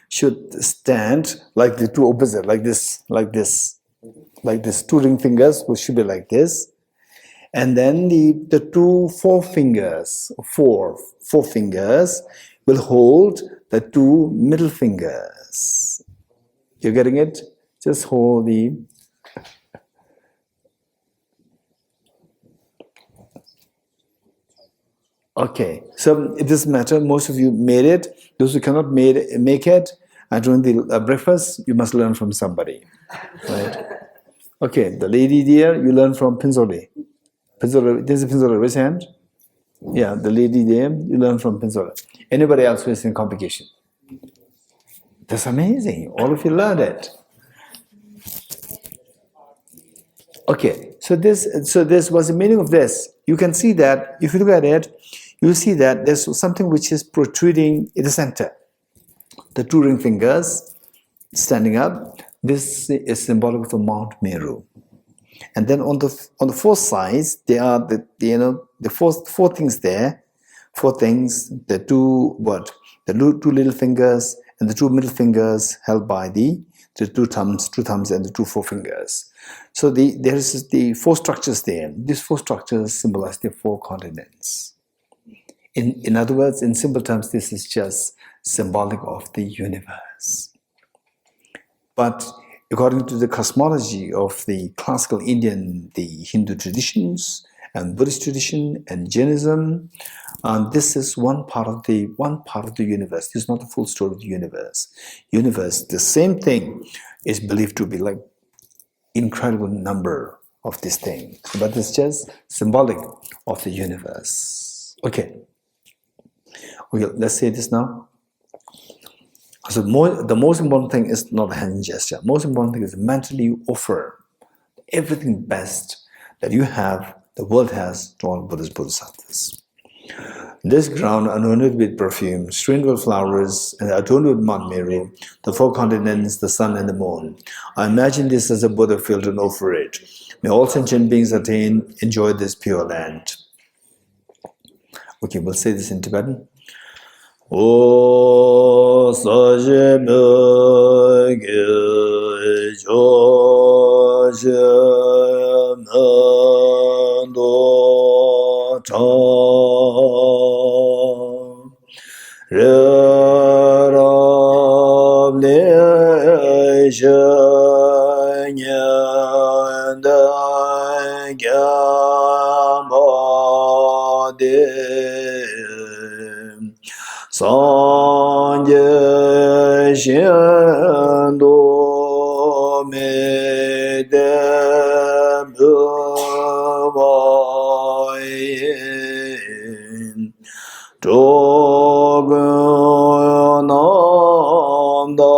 should stand like the two opposite, like this. Two ring fingers should be like this. And then the two forefingers will hold the two middle fingers. You're getting it? Just hold the... Okay, so it doesn't matter. Most of you made it. Those who cannot make it, during the breakfast, you must learn from somebody. Right? Okay, the lady there, you learn from Pinzoli. There's a Pinzoli, raise your hand. Yeah, the lady there, you learn from Pinzoli. Anybody else who is in complication? That's amazing. All of you learned it. Okay, so this was the meaning of this. You can see that, if you look at it, you see that there's something which is protruding in the center. The two ring fingers standing up. This is symbolic of the Mount Meru. And then on the four sides, there are the four things there. Four things, the two little fingers and the two middle fingers held by the two thumbs and the two forefingers. So there is the four structures there. These four structures symbolize the four continents. In other words, in simple terms, this is just symbolic of the universe. But according to the cosmology of the classical Indian, the Hindu traditions, and Buddhist tradition and Jainism, this is one part of the universe. This is not the full story of the universe. Universe, the same thing, is believed to be like incredible number of this thing, but it's just symbolic of the universe. Okay, let's say this now. So the most important thing is not the hand gesture. Most important thing is mentally you offer everything best that you have, the world has, to all Buddhist Bodhisattvas. This ground anointed with perfume, strewn with flowers, and adorned with Mount Meru, the four continents, the sun and the moon. I imagine this as a Buddha field and offer it. May all sentient beings attain, enjoy this pure land. Okay, we'll say this in Tibetan. O sajebe ge joje mendo cha re rab le je nyen da gyama de Sanje shendo me de bhavayin Jogunam da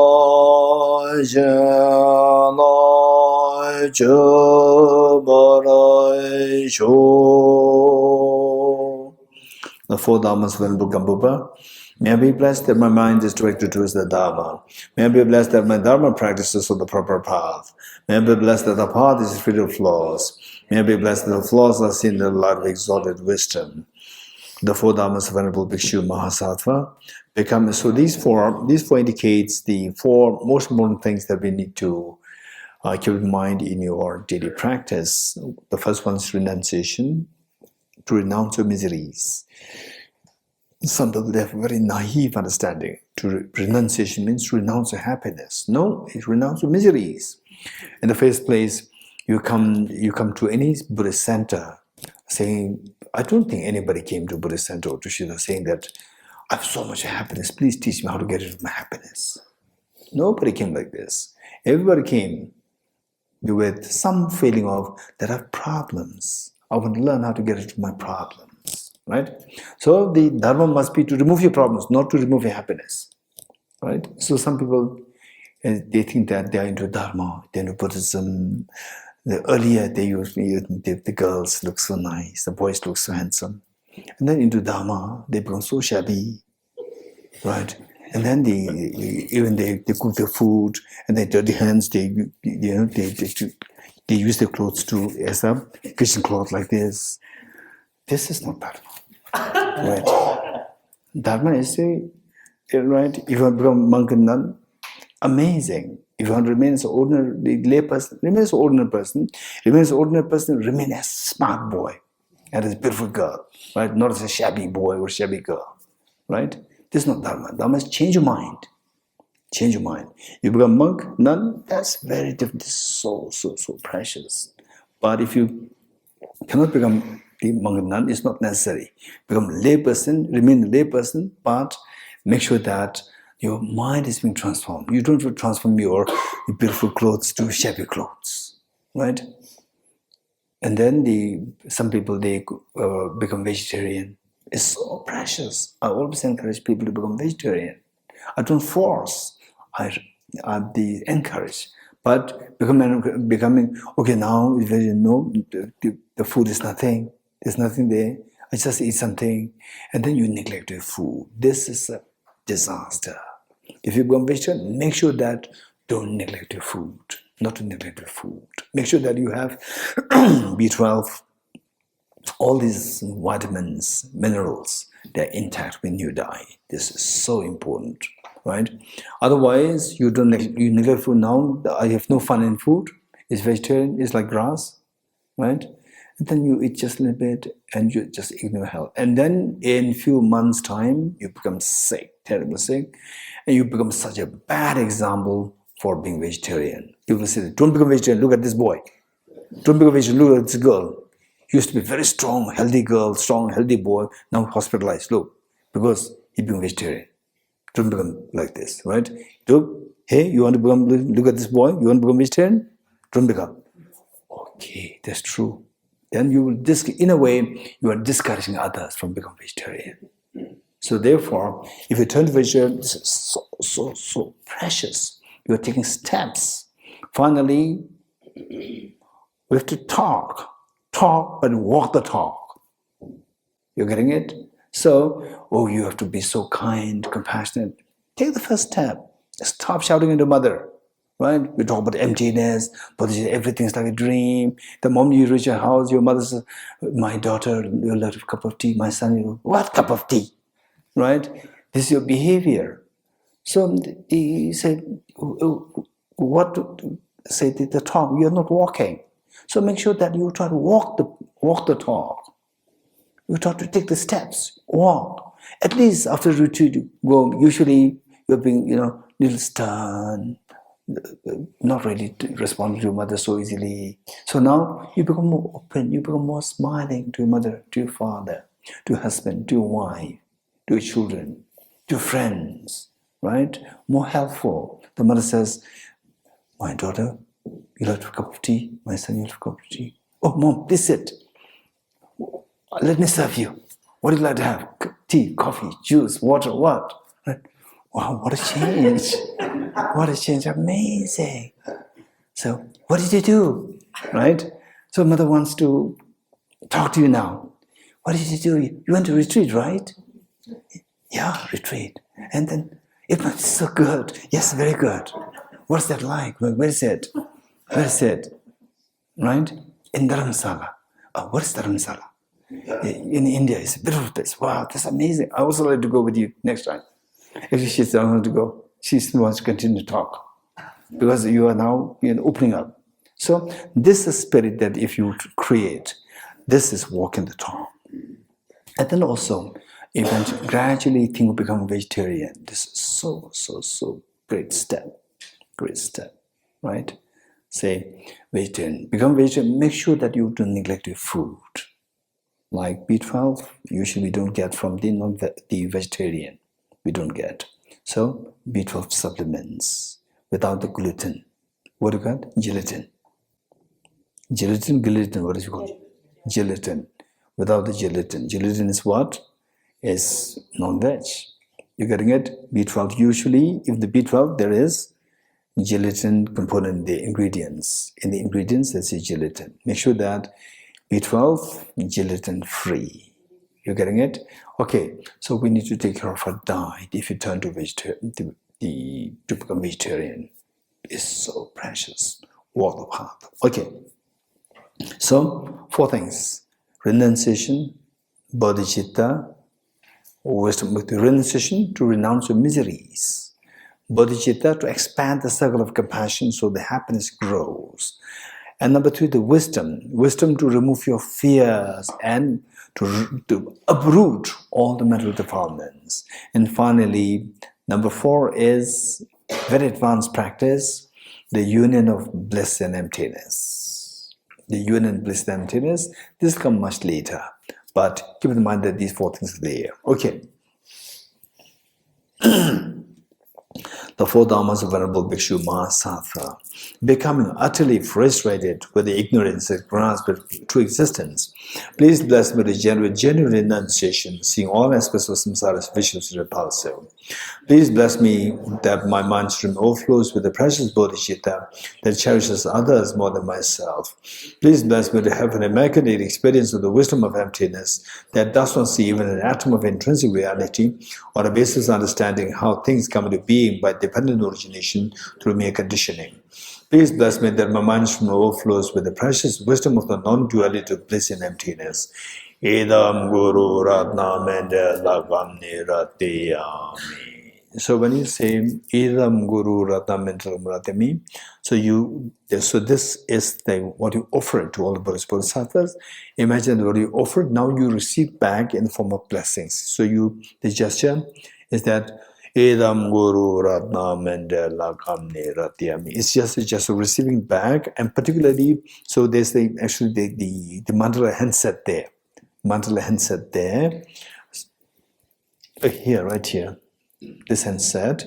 shenai chubarai sho. The four Dhammas of Venerable Gambupa. May I be blessed that my mind is directed towards the Dharma. May I be blessed that my Dharma practices on the proper path. May I be blessed that the path is free of flaws. May I be blessed that the flaws are seen in the light of exalted wisdom. The four Dhammas of Venerable Bhikshu Mahasattva become, so these four indicates the four most important things that we need to keep in mind in your daily practice. The first one is renunciation, to renounce your miseries. Some people have a very naive understanding. Renunciation means to renounce your happiness. No, it's renounce your miseries. In the first place, you come to any Buddhist center saying, I don't think anybody came to Buddhist center or to Shiva saying that I have so much happiness, please teach me how to get rid of my happiness. Nobody came like this. Everybody came with some feeling of that I have problems. I want to learn how to get rid of my problems, right? So the dharma must be to remove your problems, not to remove your happiness, right? So some people, they think that they are into dharma, they're into Buddhism. Earlier they used the girls look so nice, the boys look so handsome, and then into dharma they become so shabby, right? And then they cook their food and they dirty hands. They use their clothes to as a kitchen cloth like this. This is not dharma, right? Dharma is right. If you want to become monk and nun, amazing. If you want to remain as an ordinary lay person, remain as an ordinary person. Remain as an ordinary person. Remain as a smart boy and as a beautiful girl, right? Not as a shabby boy or shabby girl, right? This is not dharma. Dharma is change your mind. Change your mind. You become monk, nun, that's very different. It's so precious. But if you cannot become the monk and nun, it's not necessary. Become a lay person, remain a lay person, but make sure that your mind is being transformed. You don't have to transform your beautiful clothes to shabby clothes, right? And then some people, they become vegetarian. It's so precious. I always encourage people to become vegetarian. I don't force. I encourage. But becoming okay now, the food is nothing. There's nothing there. I just eat something, and then you neglect your food. This is a disaster. If you become vegetarian, make sure that don't neglect your food. Not to neglect your food. Make sure that you have B12. All these vitamins, minerals, they're intact when you die. This is so important, right? Otherwise, you neglect food now. I have no fun in food. It's vegetarian. It's like grass, right? And then you eat just a little bit, and you just ignore health. And then in a few months' time, you become sick, terribly sick, and you become such a bad example for being vegetarian. People say, "Don't become vegetarian. Look at this boy. Don't become vegetarian. Look at this girl. Used to be very strong, healthy girl, strong, healthy boy, now hospitalized. Look, because he became vegetarian. Don't become like this, right? Hey, you want to become, look at this boy, you want to become vegetarian? Don't become. Okay, that's true. Then you will, in a way, you are discouraging others from becoming vegetarian. So therefore, if you turn to vegetarian, this is so precious. You are taking steps. Finally, we have to talk, but walk the talk. You're getting it? So, oh, you have to be so kind, compassionate. Take the first step. Stop shouting at your mother. Right? We talk about emptiness, but everything's like a dream. The moment you reach your house, your mother says, my daughter, you'll have a cup of tea. My son, what cup of tea? Right? This is your behavior. So he said, what to say the talk? You're not walking. So make sure that you try to walk the talk. You try to take the steps, walk. At least after retreat, you go. Usually you're being, little stern, not ready to respond to your mother so easily. So now you become more open, you become more smiling to your mother, to your father, to your husband, to your wife, to your children, to your friends, right? More helpful. The mother says, my daughter, you'll have a cup of tea. My son, you'll have a cup of tea. Oh, mom, please sit. Let me serve you. What do you like to have? Tea, coffee, juice, water, what? Right? Wow, what a change. What a change. Amazing. So, what did you do? Right? So, mother wants to talk to you now. What did you do? You went to retreat, right? Yeah, retreat. And then, it must be so good. Yes, very good. What's that like? Where is it? Where is it? Right? In Dharamsala. Oh, what is Dharamsala? In India, it's a beautiful place. Wow, that's amazing. I also like to go with you next time. If she doesn't want to go, she still wants to continue to talk. Because you are now opening up. So this is spirit that if you create, this is walking the talk. And then also, eventually, gradually things will become vegetarian. This is so great step. Great step, right? Say, vegetarian. Become vegetarian, make sure that you don't neglect your food. Like B12, usually we don't get from the vegetarian. We don't get. So, B12 supplements without the gluten. What do you got? Gelatin. Gelatin, what is it called? Gelatin. Without the gelatin. Gelatin is what? Is non-veg. You're getting it? B12, usually, if the B12, there is gelatin component in the ingredients. In the ingredients, there's a gelatin. Make sure that B12, gelatin free. You're getting it? Okay, so we need to take care of our diet. If you turn to vegetarian, to become vegetarian, is so precious. Walk the path. Okay, so 4 things: renunciation, bodhicitta, wisdom with renunciation to renounce your miseries. Bodhicitta, to expand the circle of compassion so the happiness grows. And number 3, the wisdom. Wisdom to remove your fears and to uproot all the mental defilements. And finally, number 4 is very advanced practice, the union of bliss and emptiness. The union, bliss and emptiness, this comes much later. But keep in mind that these 4 things are there. Okay. The 4 dharmas of Venerable Bhikshu Mahasatha, becoming utterly frustrated with the ignorance that grasps true existence. Please bless me with genuine renunciation, seeing all aspects of samsara as vicious and repulsive. Please bless me that my mind stream overflows with the precious bodhicitta that cherishes others more than myself. Please bless me to have an immaculate experience of the wisdom of emptiness that does not see even an atom of intrinsic reality or a basis of understanding how things come into being by dependent origination through mere conditioning. Please bless me that my mind stream overflows with the precious wisdom of the non-duality of bliss and emptiness. Idam Guru Ratna Mende Lagam Niratiyami. So when you say Idam Guru Ratna Mende Lagam, so this is what you offer to all the Buddhist Bodhisattvas. Imagine what you offered, now you receive back in the form of blessings. So the gesture is that Edam Guru Ratna Mende Lakamni Ratyami. It's just receiving back, and particularly, so there's the mandala handset there. Mandala handset there. Here, right here. This handset,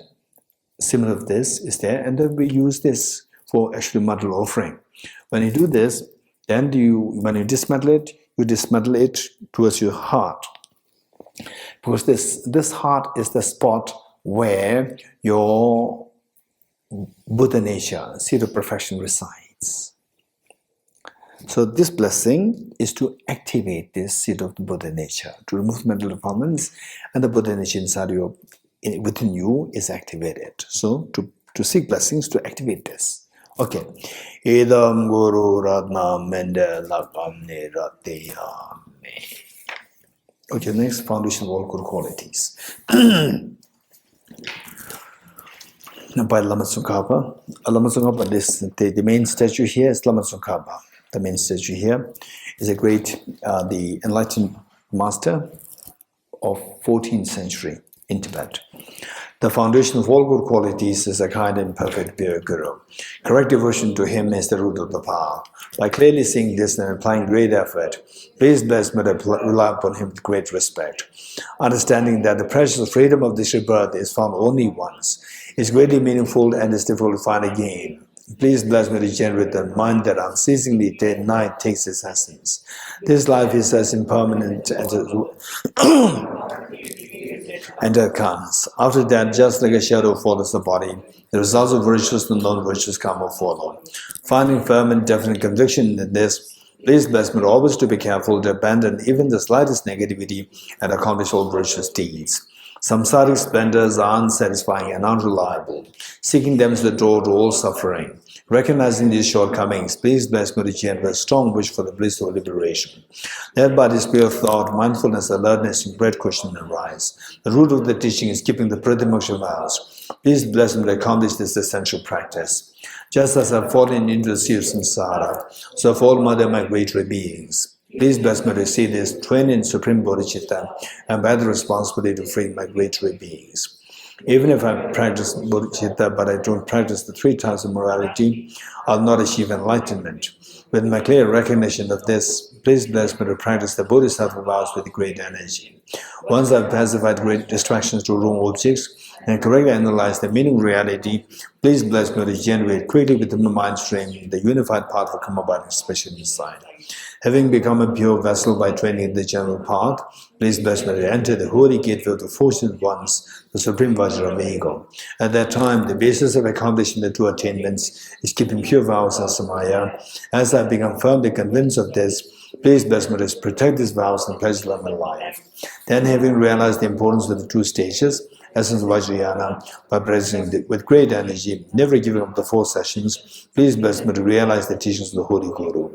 similar to this, is there, and then we use this for actually mandala offering. When you do this, then when you dismantle it towards your heart. Because this heart is the spot where your Buddha nature, seat of perfection, resides. So this blessing is to activate this seed of the Buddha nature, to remove mental defilements, and the Buddha nature inside you, within you, is activated. So to seek blessings, to activate this. Okay. Idam Guru Radna Mende Lakamne Rateyame. Okay, next foundation of all good qualities. By Lama Tsongkhapa. Lama Tsongkhapa, the main statue here is Lama Tsongkhapa. The main statue here is a great, the enlightened master of 14th century in Tibet. The foundation of all good qualities is a kind and perfect pure Guru. Correct devotion to him is the root of the path. By clearly seeing this and applying great effort, please bless me to rely upon him with great respect. Understanding that the precious freedom of this rebirth is found only once, is greatly meaningful and is difficult to find again. Please bless me to regenerate the mind that unceasingly day and night takes its essence. This life is as impermanent as and it comes. After that, just like a shadow follows the body, the results of virtuous and non-virtuous karma follow. Finding firm and definite conviction in this, please bless me always to be careful to abandon even the slightest negativity and accomplish all virtuous deeds. Samsaric splendors are unsatisfying and unreliable. Seeking them is the door to all suffering. Recognizing these shortcomings, please bless me to generate a strong wish for the bliss of liberation. Led by the spirit of thought, mindfulness, alertness, and great question arise. The root of the teaching is keeping the Pratimoksha vows. Please bless me to accomplish this essential practice. Just as I have fallen into the sea of samsara, so have all mother migratory beings. Please bless me to see this trained in Supreme Bodhicitta and bear the responsibility to free migratory beings. Even if I practice Bodhicitta, but I don't practice the 3 types of morality, I'll not achieve enlightenment. With my clear recognition of this, please bless me to practice the Bodhisattva vows with great energy. Once I've pacified great distractions to wrong objects and correctly analyze the meaning of reality, please bless me to generate quickly within the mind stream the unified path for karma abiding special insight. Having become a pure vessel by training in the general path, please bless me to enter the holy gateway of the fortunate ones, the supreme Vajrameya. At that time, the basis of accomplishing the 2 attainments is keeping pure vows and samaya. As I become firmly convinced of this, please bless me to protect these vows and pledge them in life. Then, having realized the importance of the 2 stages, essence of Vajrayana, by practicing with great energy, never giving up the 4 sessions, please bless me to realize the teachings of the Holy Guru.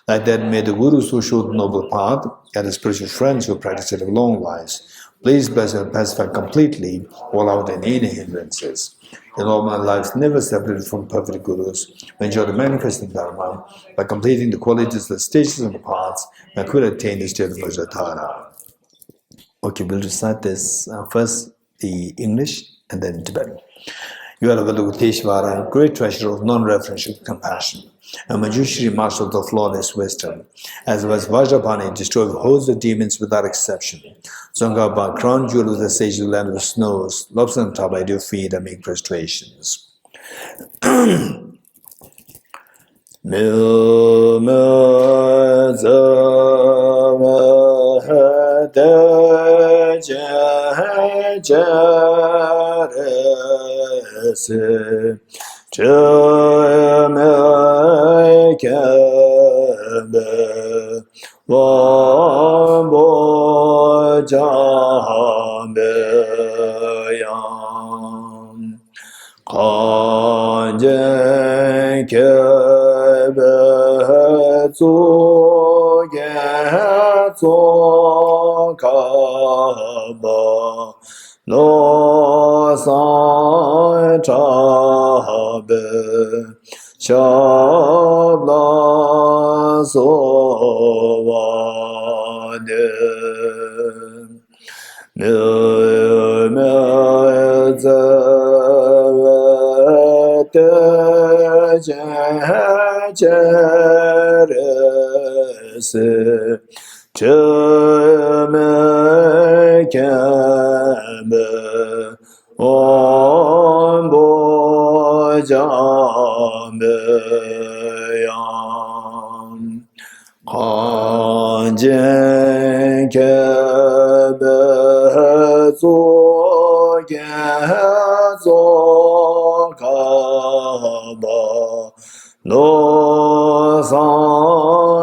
Like that, may the Gurus who showed the noble path, and the spiritual friends who practice it long lives, please bless me to pacify completely all out and inner hindrances. In all my lives, never separated from perfect Gurus, we enjoy the manifesting Dharma. By completing the qualities, the stages, and the paths, I could attain the state of Vajradhara. Okay, we'll recite this first the English and then Tibetan. You are Avalokiteshvara, great treasure of non-referential compassion, a Manjushri master of the flawless wisdom. As was Vajrapani, destroyed hosts of demons without exception. Tsongkhapa, crown jewel of the sage of the land of snows, lobs on top by your feet and make prostrations. Lo san chabe shabla sovade me zevete jerese cheme kembe ombo jambe yam kanjen kebe zo kaba no san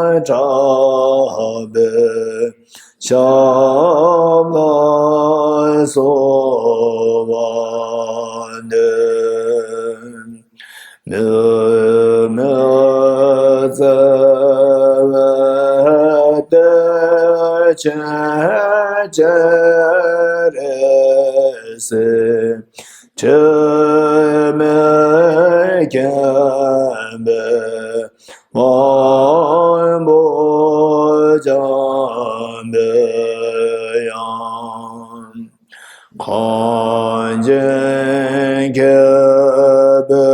Shabla Sovane Numazavate Chajarese Chemekambe Mombojambeyan Kanjen kebe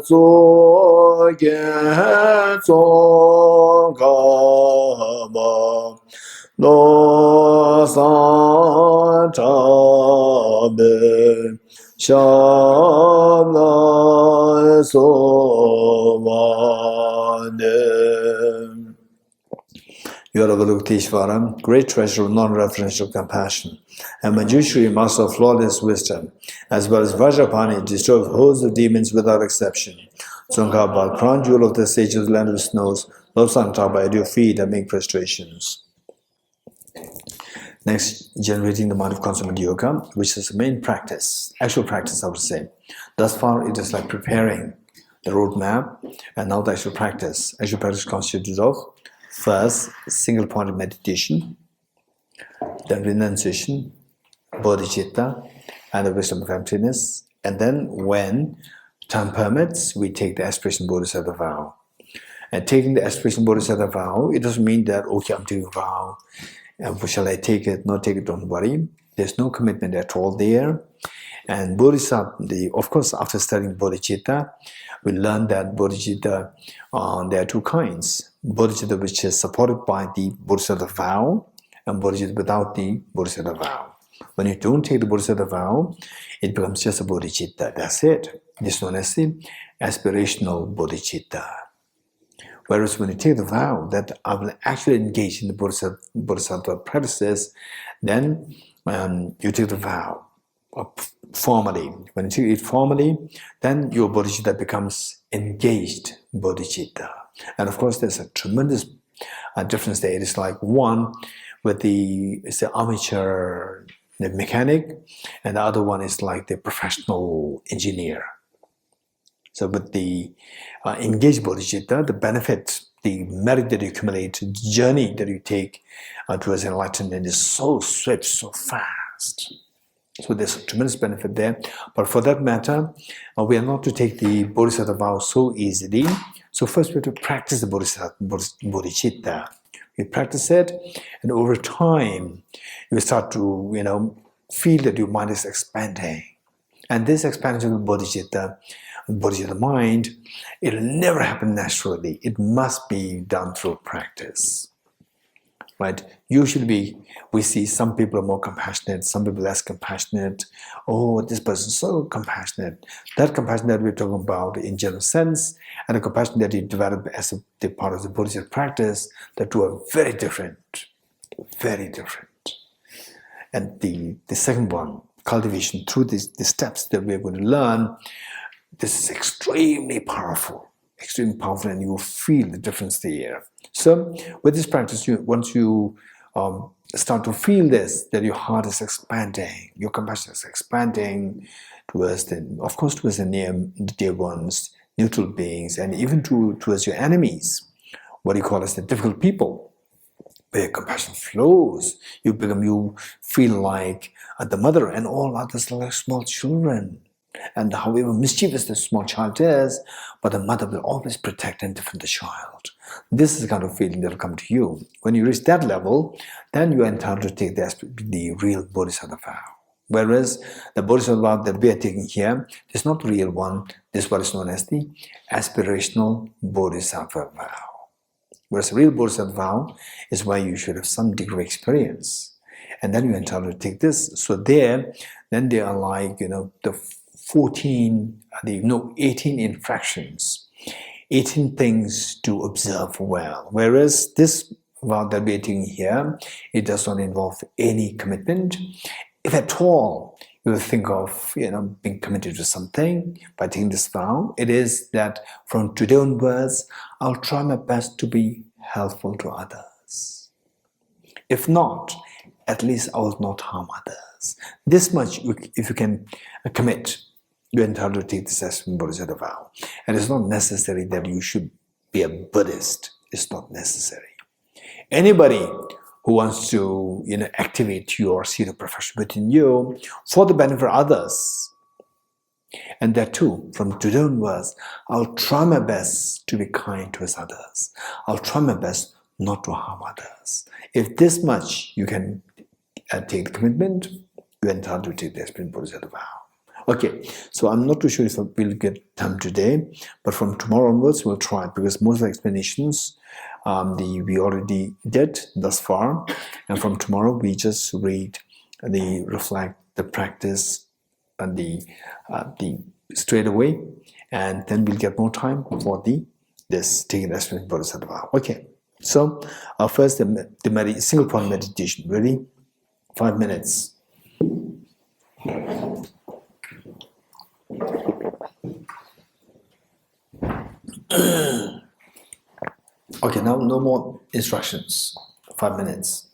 tsogen tsongkaba lo san chabe shabla sovane. Yoravalokiteshvaram, great treasure of non-referential compassion, and Manjushri, master of flawless wisdom, as well as Vajrapani, destroyer of hosts of demons without exception. Tsongkhapa, crown jewel of the sages of the land of snows, love Santaba at your feet and make prostrations. Next, generating the mind of consummate yoga, which is the main practice, actual practice, I would say. Thus far, it is like preparing the roadmap, and now the actual practice. Actual practice constitutes of first, single-pointed meditation, then renunciation, bodhicitta, and the wisdom of emptiness. And then, when time permits, we take the aspiration bodhisattva vow. And taking the aspiration bodhisattva vow, it doesn't mean that, okay, I'm taking a vow, shall I take it, not take it, don't worry. There's no commitment at all there. And bodhisattva, of course, after studying bodhicitta, we learn that bodhicitta, there are two kinds. Bodhicitta which is supported by the bodhisattva vow, and bodhicitta without the bodhisattva vow. When you don't take the bodhisattva vow, it becomes just a bodhicitta. That's it. This is known as the aspirational bodhicitta. Whereas when you take the vow that I will actually engage in the bodhisattva practices, then you take the vow formally. When you take it formally, then your bodhicitta becomes engaged bodhicitta. And of course, there's a tremendous difference there. It is like one with the amateur, the mechanic, and the other one is like the professional engineer. So with the engaged bodhicitta, the benefit, the merit that you accumulate, the journey that you take towards enlightenment is so swift, so fast. So there's a tremendous benefit there. But for that matter, we are not to take the bodhisattva vow so easily. So first we have to practice the bodhicitta. You practice it, and over time, you start to, feel that your mind is expanding. And this expansion of bodhicitta mind, it'll never happen naturally. It must be done through practice. Right? Usually we see some people are more compassionate, some people less compassionate. Oh, this person's so compassionate. That compassion that we're talking about in general sense, and the compassion that you develop as a part of the Buddhist practice, the two are very different. Very different. And the second one, cultivation, through the steps that we're going to learn, this is extremely powerful, and you will feel the difference there. So with this practice, once you start to feel this, that your heart is expanding, your compassion is expanding towards the near dear ones, neutral beings, and even towards your enemies, what you call as the difficult people, where compassion flows. You feel like the mother, and all others like small children. And however mischievous the small child is, but the mother will always protect and defend the child. This is the kind of feeling that will come to you. When you reach that level, then you are entitled to take the real bodhisattva vow. Whereas the bodhisattva vow that we are taking here is not the real one. This is what is known as the aspirational bodhisattva vow. Whereas the real bodhisattva vow is where you should have some degree of experience. And then you're entitled to take this. So then they are like, the 18 infractions, 18 things to observe well. Whereas this vow that we're taking here, it does not involve any commitment. If at all you will think of being committed to something by taking this vow, it is that from today onwards, I'll try my best to be helpful to others. If not, at least I will not harm others. This much, if you can commit, you're entitled to take this as Bodhicitta vow. And it's not necessary that you should be a Buddhist. It's not necessary. Anybody who wants to activate your seed of perfection within you for the benefit of others, and that too, from today onwards, I'll try my best to be kind towards others. I'll try my best not to harm others. If this much you can take the commitment, you're entitled to take the Esprit Bodhicitta vow. Okay, so I'm not too sure if we'll get time today, but from tomorrow onwards we'll try, because most of the explanations we already did thus far, and from tomorrow we just read, the reflect, the practice, and the straight away, and then we'll get more time for this taking the Esprit Bodhicitta vow. Okay, so first the single point meditation. Ready? 5 minutes. Okay, now no more instructions. 5 minutes.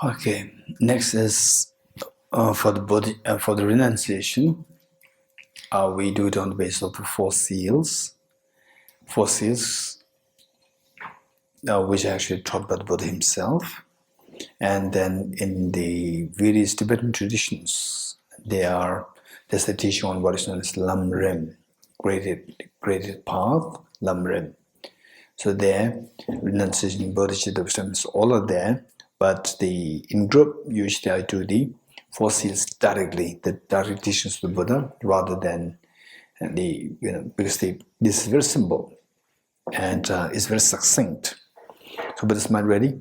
Okay, next is for the renunciation. We do it on the basis of the four seals. Four seals, which are actually taught by the Buddha himself. And then in the various Tibetan traditions, there's a teaching on what is known as Lam Rim, graded path, Lam Rim. So there, renunciation, Bodhicitta, wisdom, all are there. But in group, usually I do the four seals directly, the direct teachings of the Buddha, rather than because this is very simple and it's very succinct. So, Buddhist mind ready?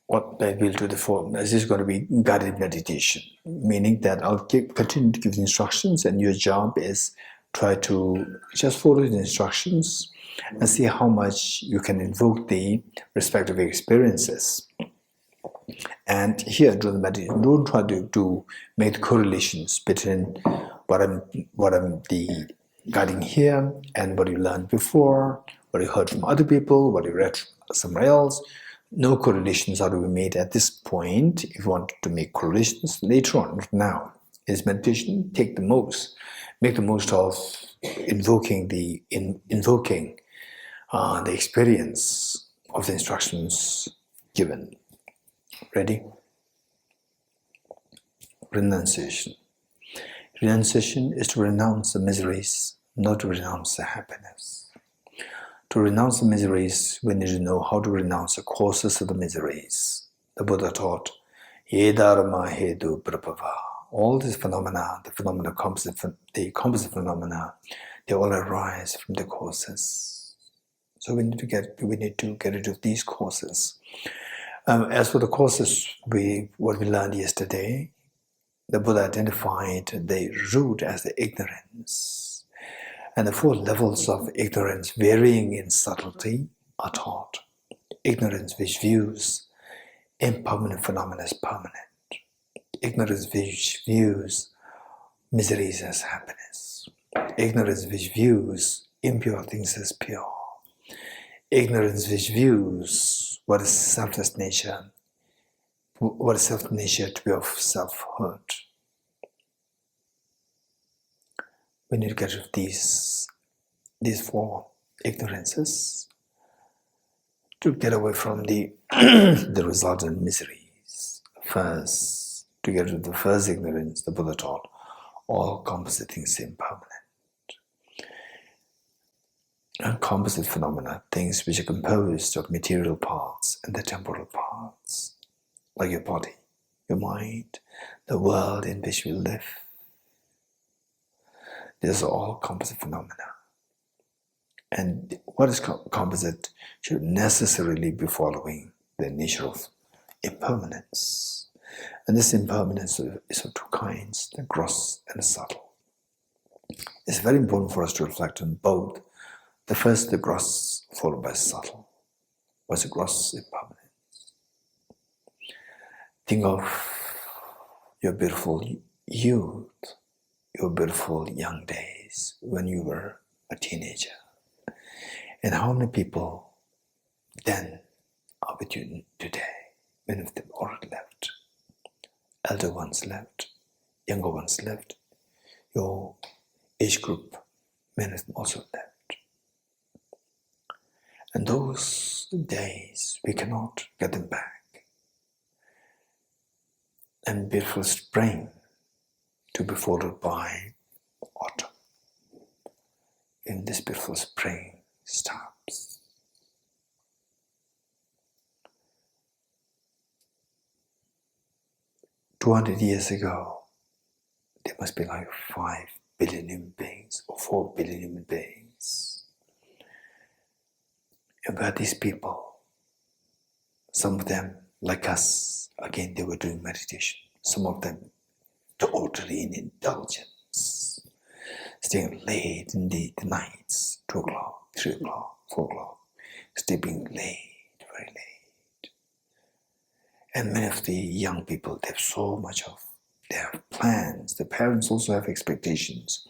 What I will do this is going to be guided meditation, meaning that I'll continue to give the instructions, and your job is try to just follow the instructions and see how much you can invoke the respective experiences. And here during the meditation, don't try to make correlations between what I'm guiding here and what you learned before, what you heard from other people, what you read somewhere else. No correlations are to be made at this point. If you want to make correlations later on, not now. Is meditation, make the most of invoking the experience of the instructions given. Ready? Renunciation. Renunciation is to renounce the miseries, not to renounce the happiness. To renounce the miseries, we need to know how to renounce the causes of the miseries. The Buddha taught, Ye dharma hedu prabhava. All these phenomena, the composite phenomena, they all arise from the causes. So we need to get rid of these causes. As for the causes, what we learned yesterday, the Buddha identified the root as the ignorance. And the four levels of ignorance, varying in subtlety, are taught. Ignorance which views impermanent phenomena as permanent. Ignorance which views miseries as happiness. Ignorance which views impure things as pure. Ignorance which views what is selfless nature, to be of self-hurt. We need to get rid of these four ignorances to get away from the resultant miseries. First, to get rid of the first ignorance, the Buddha taught, all composite things are impermanent. And composite phenomena, things which are composed of material parts and the temporal parts, like your body, your mind, the world in which we live. These are all composite phenomena. And what is composite should necessarily be following the nature of impermanence. And this impermanence is of two kinds, the gross and the subtle. It's very important for us to reflect on both. The first, the gross, followed by subtle. What's the gross? Impermanence. Think of your beautiful youth, your beautiful young days when you were a teenager. And how many people then are with you today? Many of them already left. Elder ones left, younger ones left. Your age group, many of them also left. And those days, we cannot get them back. And beautiful spring to be followed by autumn. In this beautiful spring stops. "200 years ago, there must be like 5 billion human beings or 4 billion human beings. And where these people, some of them, like us, again, they were doing meditation. Some of them totally in indulgence, staying late in the nights, 2 o'clock, 3 o'clock, 4 o'clock, sleeping late, very late. And many of the young people, they have so much of, they have plans. The parents also have expectations.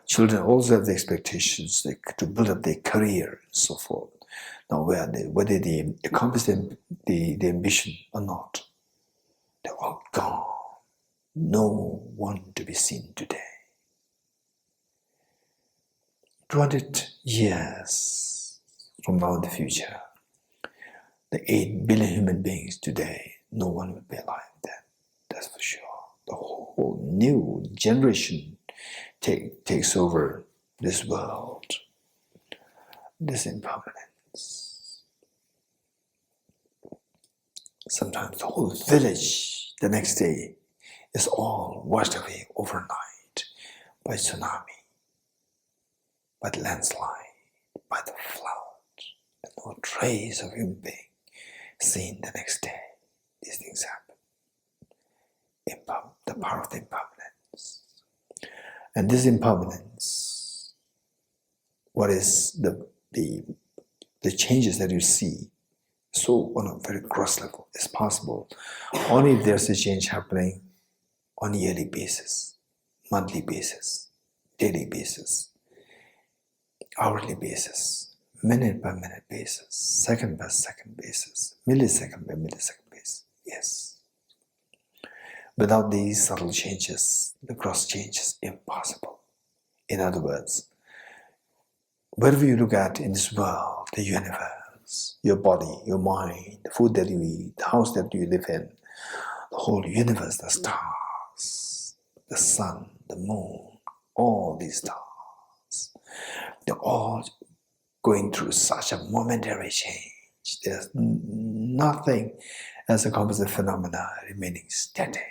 Children also have the expectations to build up their career and so forth. Now, whether they accomplish the ambition or not, all gone. No one to be seen today. 200 years from now in the future, the 8 billion human beings today, no one will be alive then. That's for sure. The whole new generation takes over this world, this impermanence. Sometimes the whole village the next day is all washed away overnight by tsunami, by the landslide, by the flood, and no trace of human being seen the next day. These things happen. The power of the impermanence. And this impermanence, what is the changes that you see, so on a very gross level, is possible only if there's a change happening on a yearly basis, monthly basis, daily basis, hourly basis, minute by minute basis, second by second basis, millisecond by millisecond basis. Yes. Without these subtle changes, the gross change is impossible. In other words, wherever you look at in this world, the universe, your body, your mind, the food that you eat, the house that you live in, the whole universe, the stars, the sun, the moon, all these stars, they're all going through such a momentary change. There's nothing as a composite phenomena remaining static.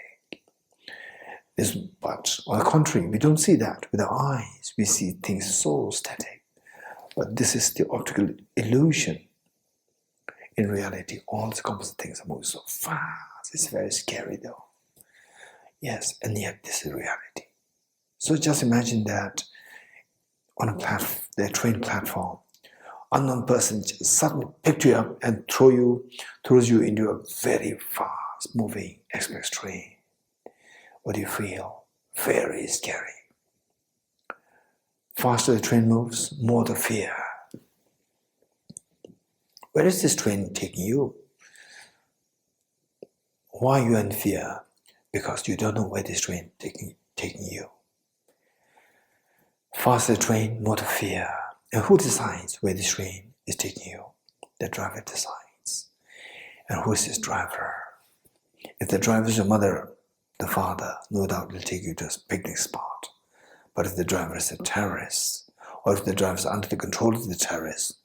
But on the contrary, we don't see that with our eyes. We see things so static. But this is the optical illusion. In reality, all the composite things are moving so fast. It's very scary though. Yes, and yet this is reality. So just imagine that on the train platform, unknown person just suddenly picked you up and throws you into a very fast moving express train. What do you feel? Very scary. Faster the train moves, more the fear. Where is this train taking you? Why are you in fear? Because you don't know where this train is taking you. Faster the train, more the fear. And who decides where this train is taking you? The driver decides. And who is this driver? If the driver is your mother, the father, no doubt will take you to a picnic spot. But if the driver is a terrorist, or if the driver is under the control of the terrorist,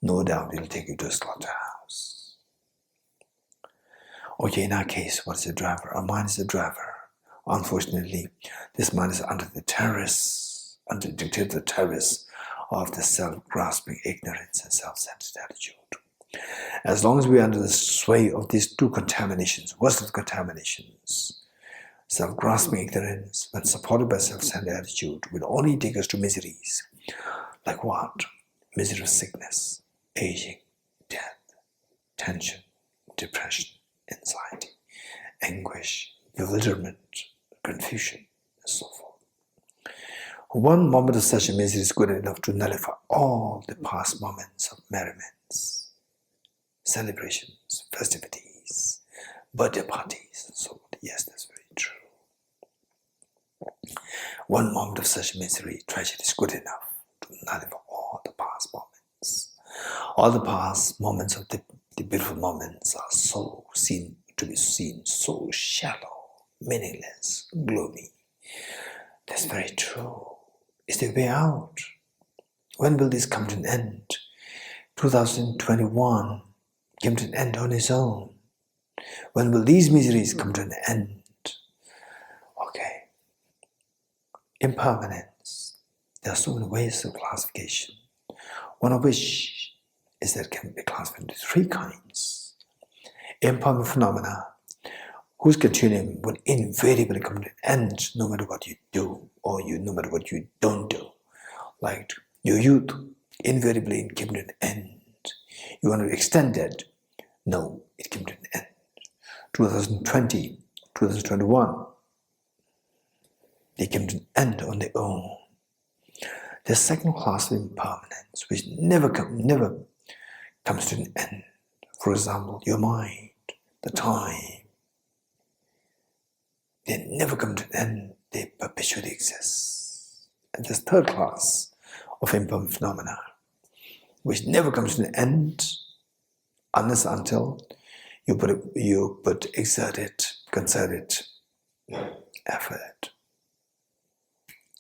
no doubt he'll take you to a slaughterhouse. Okay, in our case, what is the driver? Our mind is the driver. Unfortunately, this mind is under the terrorists, under the dictate of the terrorists of the self-grasping ignorance and self-centered attitude. As long as we are under the sway of these two contaminations, worst of the contaminations, self-grasping ignorance, when supported by self-centered attitude, will only take us to miseries. Like what? Misery of sickness, aging, death, tension, depression, anxiety, anguish, bewilderment, confusion, and so forth. One moment of such a misery is good enough to nullify all the past moments of merriments, celebrations, festivities, birthday parties, and so forth. Yes, that's very true. One moment of such misery, tragedy is good enough to nullify all the past moments. All the past moments of the beautiful moments are so so shallow, meaningless, gloomy. That's very true. Is the way out? When will this come to an end? 2021 came to an end on its own. When will these miseries come to an end? Okay. Impermanence. There are so many ways of classification. One of which is that it can be classified into 3 kinds. Impermanent phenomena, whose continuum will invariably come to an end no matter what you do, or no matter what you don't do. Like your youth invariably came to an end. You want to extend it? No, it came to an end. 2020, 2021, they came to an end on their own. The second class of impermanence, which never comes to an end. For example, your mind, the time, They never come to an end, they perpetually exist. And this third class of impermanent phenomena, which never comes to an end unless until you put exerted, concerted effort.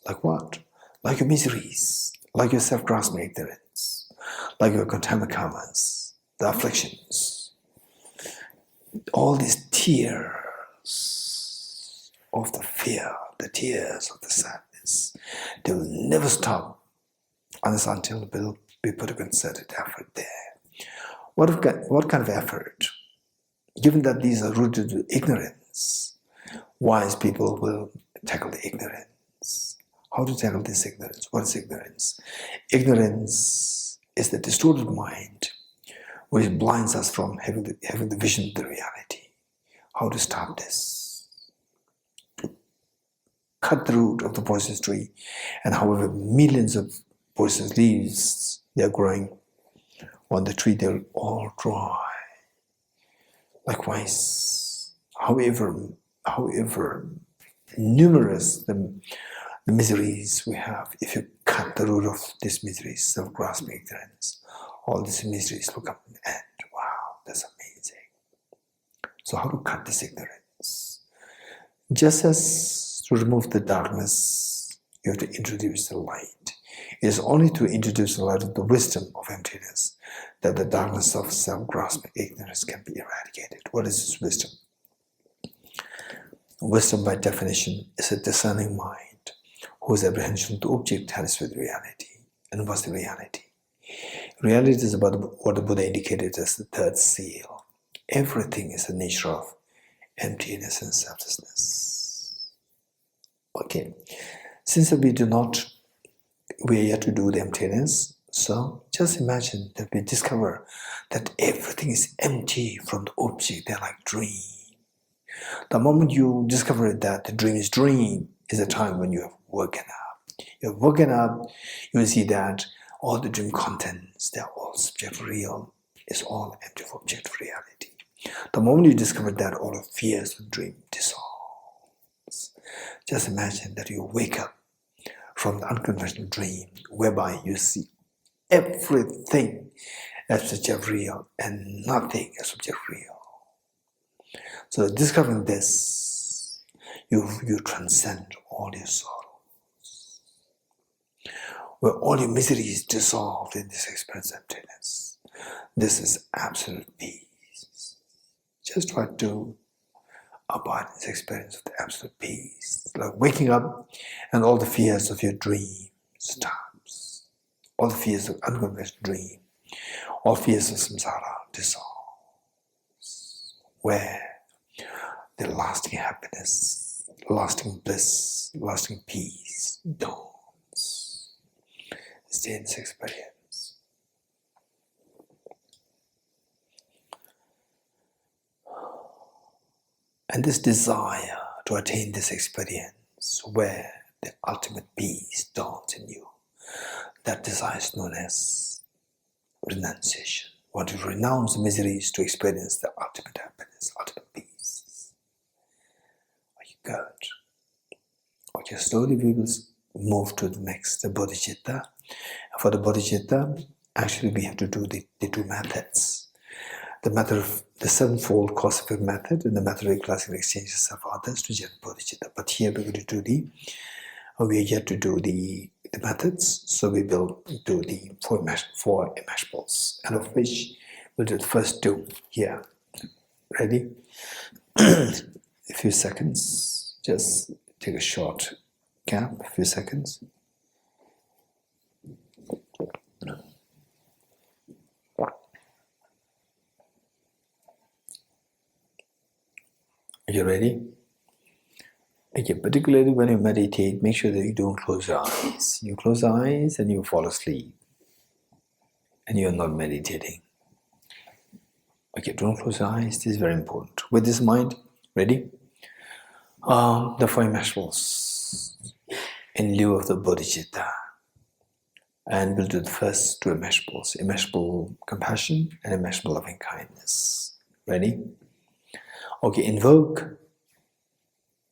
Like what? Like your miseries, like your self-grasping ignorance, like your contaminant karmas, the afflictions, all these tears of the fear, the tears of the sadness, they will never stop unless until we put a concerted effort there. What kind of effort? Given that these are rooted in ignorance, wise people will tackle the ignorance. How to tackle this ignorance? What is ignorance? Ignorance is the distorted mind which blinds us from having the vision of the reality. How to stop this? To cut the root of the poisonous tree, and however millions of poisonous leaves they are growing on the tree, they'll all dry. Likewise, however numerous the miseries we have, if you cut the root of these miseries, self-grasping ignorance, all these miseries will come to an end. Wow, that's amazing. So how to cut this ignorance? Just as to remove the darkness, you have to introduce the light. It is only to introduce the light of the wisdom of emptiness that the darkness of self-grasping ignorance can be eradicated. What is this wisdom? Wisdom, by definition, is a discerning mind whose apprehension of the object tallies with reality. And what's the reality? Reality is about what the Buddha indicated as the third seal. Everything is the nature of emptiness and selflessness. Okay, since we are yet to do the emptiness, so just imagine that we discover that everything is empty from the object. They're like dream. The moment you discover that the dream is the time when you have woken up. You have woken up, you will see that all the dream contents, they're all subjective real. It's all empty of objective reality. The moment you discover that, all the fears of the dream dissolves. Just imagine that you wake up from the unconventional dream, whereby you see everything as subjective real and nothing as subjective real. So discovering this, you transcend all your sorrows, where all your misery is dissolved in this experience of emptiness. This is absolute peace. Just try to abide in this experience of the absolute peace, like waking up and all the fears of your dream stops. All the fears of unconventional dream, all fears of samsara dissolves, where the lasting happiness, lasting bliss, lasting peace dawns. Stay in this experience. And this desire to attain this experience where the ultimate peace dawns in you, that desire is known as renunciation. Want to renounce miseries to experience the ultimate happiness, ultimate peace. Are you good? Okay, slowly we will move to the next, the Bodhicitta. For the Bodhicitta, actually we have to do the two methods. The method of the sevenfold cause-effect method and the method of reclassing exchanges of others to generate Bodhicitta. But here we're going to do we are yet to do the methods, so we will do the four immeasurables, and of which we'll do the first two here. Ready? A few seconds, just take a short gap, a few seconds. Are you ready? Okay, particularly when you meditate, make sure that you don't close your eyes. You close your eyes and you fall asleep. And you're not meditating. Okay, don't close your eyes. This is very important. With this mind, ready? The four immeasurables in lieu of the Bodhicitta. And we'll do the first two immeasurables. Immeasurable compassion and immeasurable loving kindness. Ready? Okay, invoke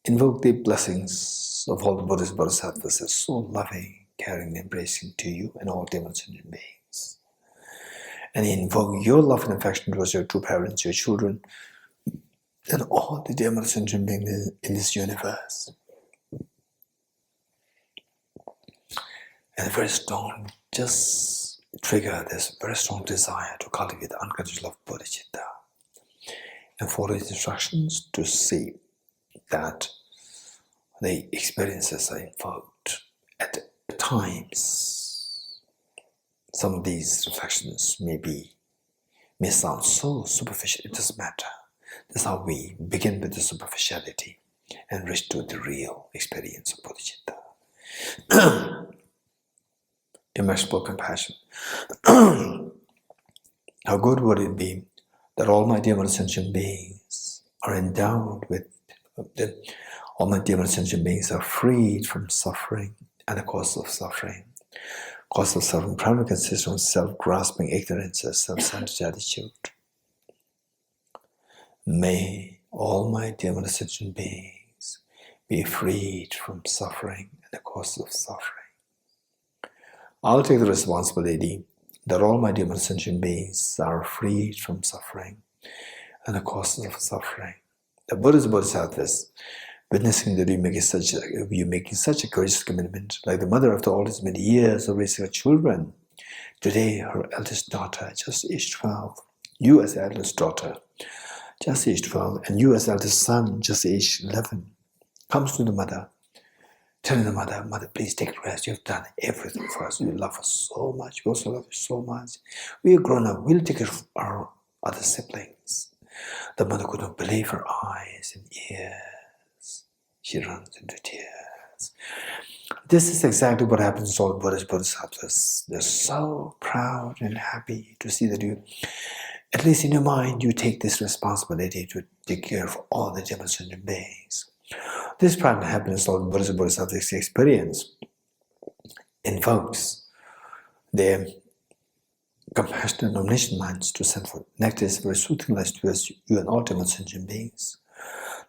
Invoke the blessings of all the Buddhist Bodhisattvas as so loving, caring, and embracing to you and all demon sentient beings. And invoke your love and affection towards your two parents, your children, and all the demon sentient beings in this universe. And very strong, just trigger this very strong desire to cultivate the unconscious love of Bodhicitta and follow his instructions to see that the experiences are invoked at times. Some of these reflections may sound so superficial, it doesn't matter. That's how we begin with the superficiality and reach to the real experience of Bodhicitta. Immeasurable compassion. How good would it be that all my dear sentient beings are endowed with all my dear sentient beings are freed from suffering and the cause of suffering. Cause of suffering primarily consists of self-grasping ignorance and self-centered attitude. May all my dear sentient beings be freed from suffering and the cause of suffering. I'll take the responsibility that all my dear sentient beings are freed from suffering and the causes of suffering. The Buddhist Bodhisattvas, witnessing that you making such a courageous commitment, like the mother after all these many years of raising her children. Today, her eldest daughter, just aged 12, you as the eldest daughter, just aged 12, and you as the eldest son, just aged 11, comes to the mother, telling the mother, "Mother, please take a rest. You've done everything for us. You love us so much. We also love you so much. We are grown up. We'll take care of our other siblings." The mother could not believe her eyes and ears. She runs into tears. This is exactly what happens to all Buddhist Bodhisattvas. They're so proud and happy to see that you, at least in your mind, you take this responsibility to take care of all the demon sentient beings. This pride and happiness all Buddhist Bodhisattvas experience invokes their compassionate and omniscient minds to send forth nectars very soothing lights towards you and all demon sentient beings.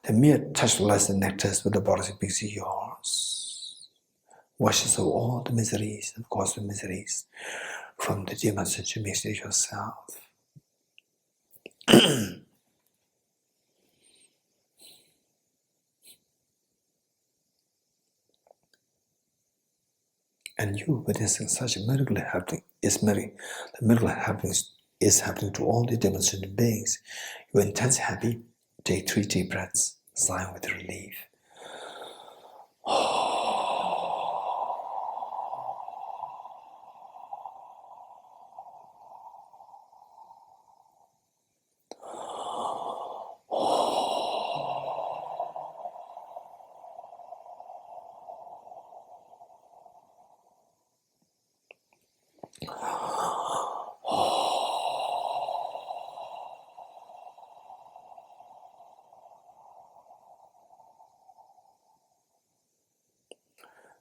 The mere touch of lights and nectars with the bodies of beings yours washes away all the miseries and causes of miseries from the demon sentient beings to yourself. And you witnessing such a miracle happening the miracle is happening to all the demon sentient beings. You're intensely happy. Take 3 deep breaths, sighing with relief.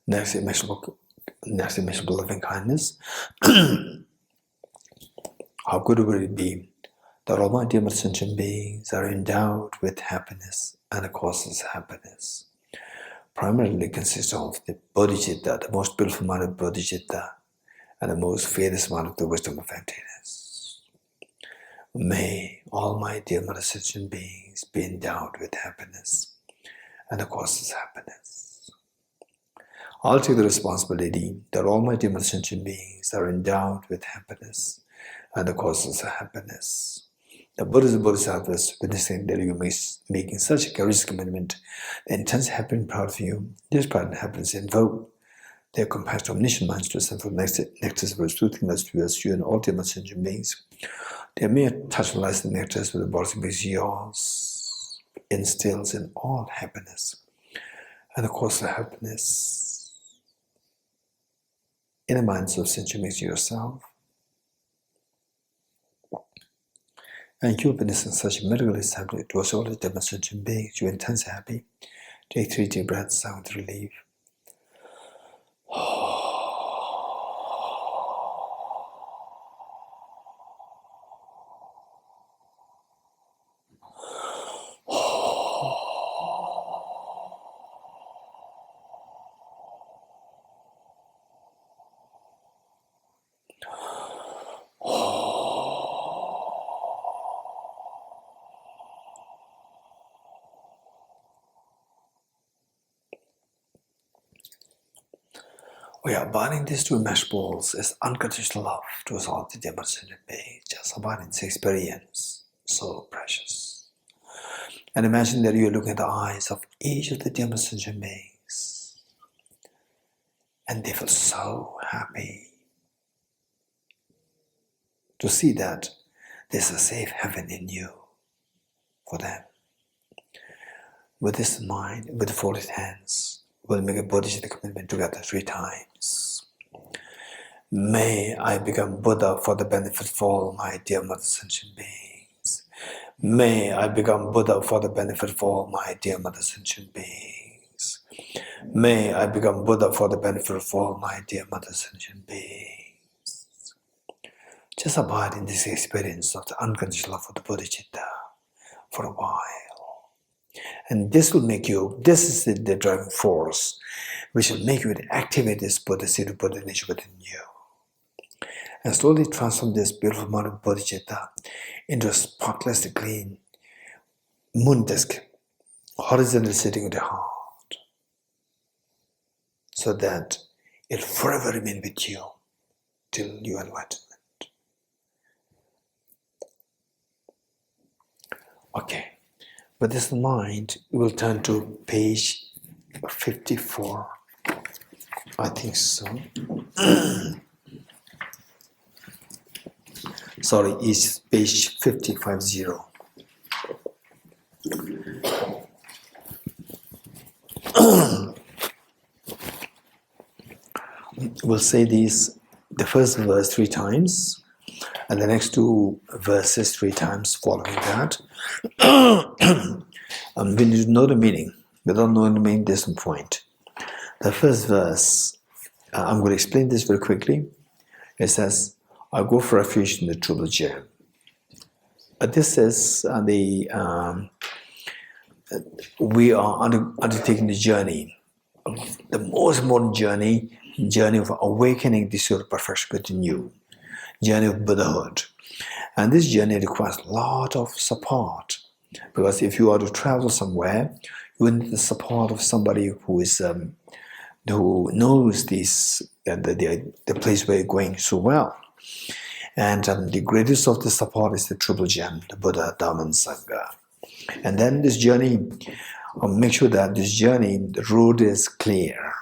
Next immeasurable loving kindness. How good would it be that all my dear sentient beings are endowed with happiness and the causes of happiness. Primarily consists of the Bodhicitta, the most beautiful mind of Bodhicitta, and the most fearless mind of the wisdom of emptiness. May all my dear sentient beings be endowed with happiness and the causes of happiness. I'll take the responsibility that all my dear sentient beings are endowed with happiness and the causes of happiness. The Buddhist Bodhisattvas, witnessing that you are making such a courageous commitment, the intense happiness and proud of you, this pride and happiness invoke their compassionate omniscient minds to send forth nectars of soothing lights towards you and all demon sentient beings. Their mere touch of lights and nectars with the bodies of beings yours instills in all happiness and the cause of happiness in the minds of sentient beings yourself. And you witnessing such a miracle is happening towards all the demon sentient beings. You're intensely happy. Take 3 deep breaths, sigh with relief. We are abiding these two mesh balls as unconditional love towards all the demonstrated beings, just abiding this experience, so precious. And imagine that you're looking at the eyes of each of the demonstrated beings, and they feel so happy to see that there's a safe heaven in you for them. With this mind, with the folded hands, we'll make a Bodhicitta commitment together 3 times. May I become Buddha for the benefit of all my dear Mother Sentient beings. May I become Buddha for the benefit of all my dear Mother Sentient beings. May I become Buddha for the benefit of all my dear Mother Sentient beings. Just abide in this experience of the unconditional love of the Bodhicitta for a while. And this will make you, this is the driving force, which will make you to activate this Bodhicitta, Buddha nature within you. And slowly transform this beautiful mind of Bodhicitta into a spotless, clean moon disk, horizontally sitting in the heart, so that it will forever remain with you till you enlightenment. Okay. With this in mind, we will turn to page 54. I think so. Sorry, it's page 550. We'll say these, the first verse 3 times, and the next 2 verses 3 times following that. We need to know the meaning. Without knowing the meaning, there's no point. The first verse, I'm going to explain this very quickly. It says, I go for refuge in the Triple Gem. This is we are undertaking the journey, the most important journey of awakening the sort of perfection within you, journey of Buddhahood. And this journey requires a lot of support, because if you are to travel somewhere, you need the support of somebody who is who knows this the place where you're going so well. And the greatest of the support is the Triple Gem, the Buddha, Dhamma, and Sangha. And then this journey, make sure that this journey, the road is clear.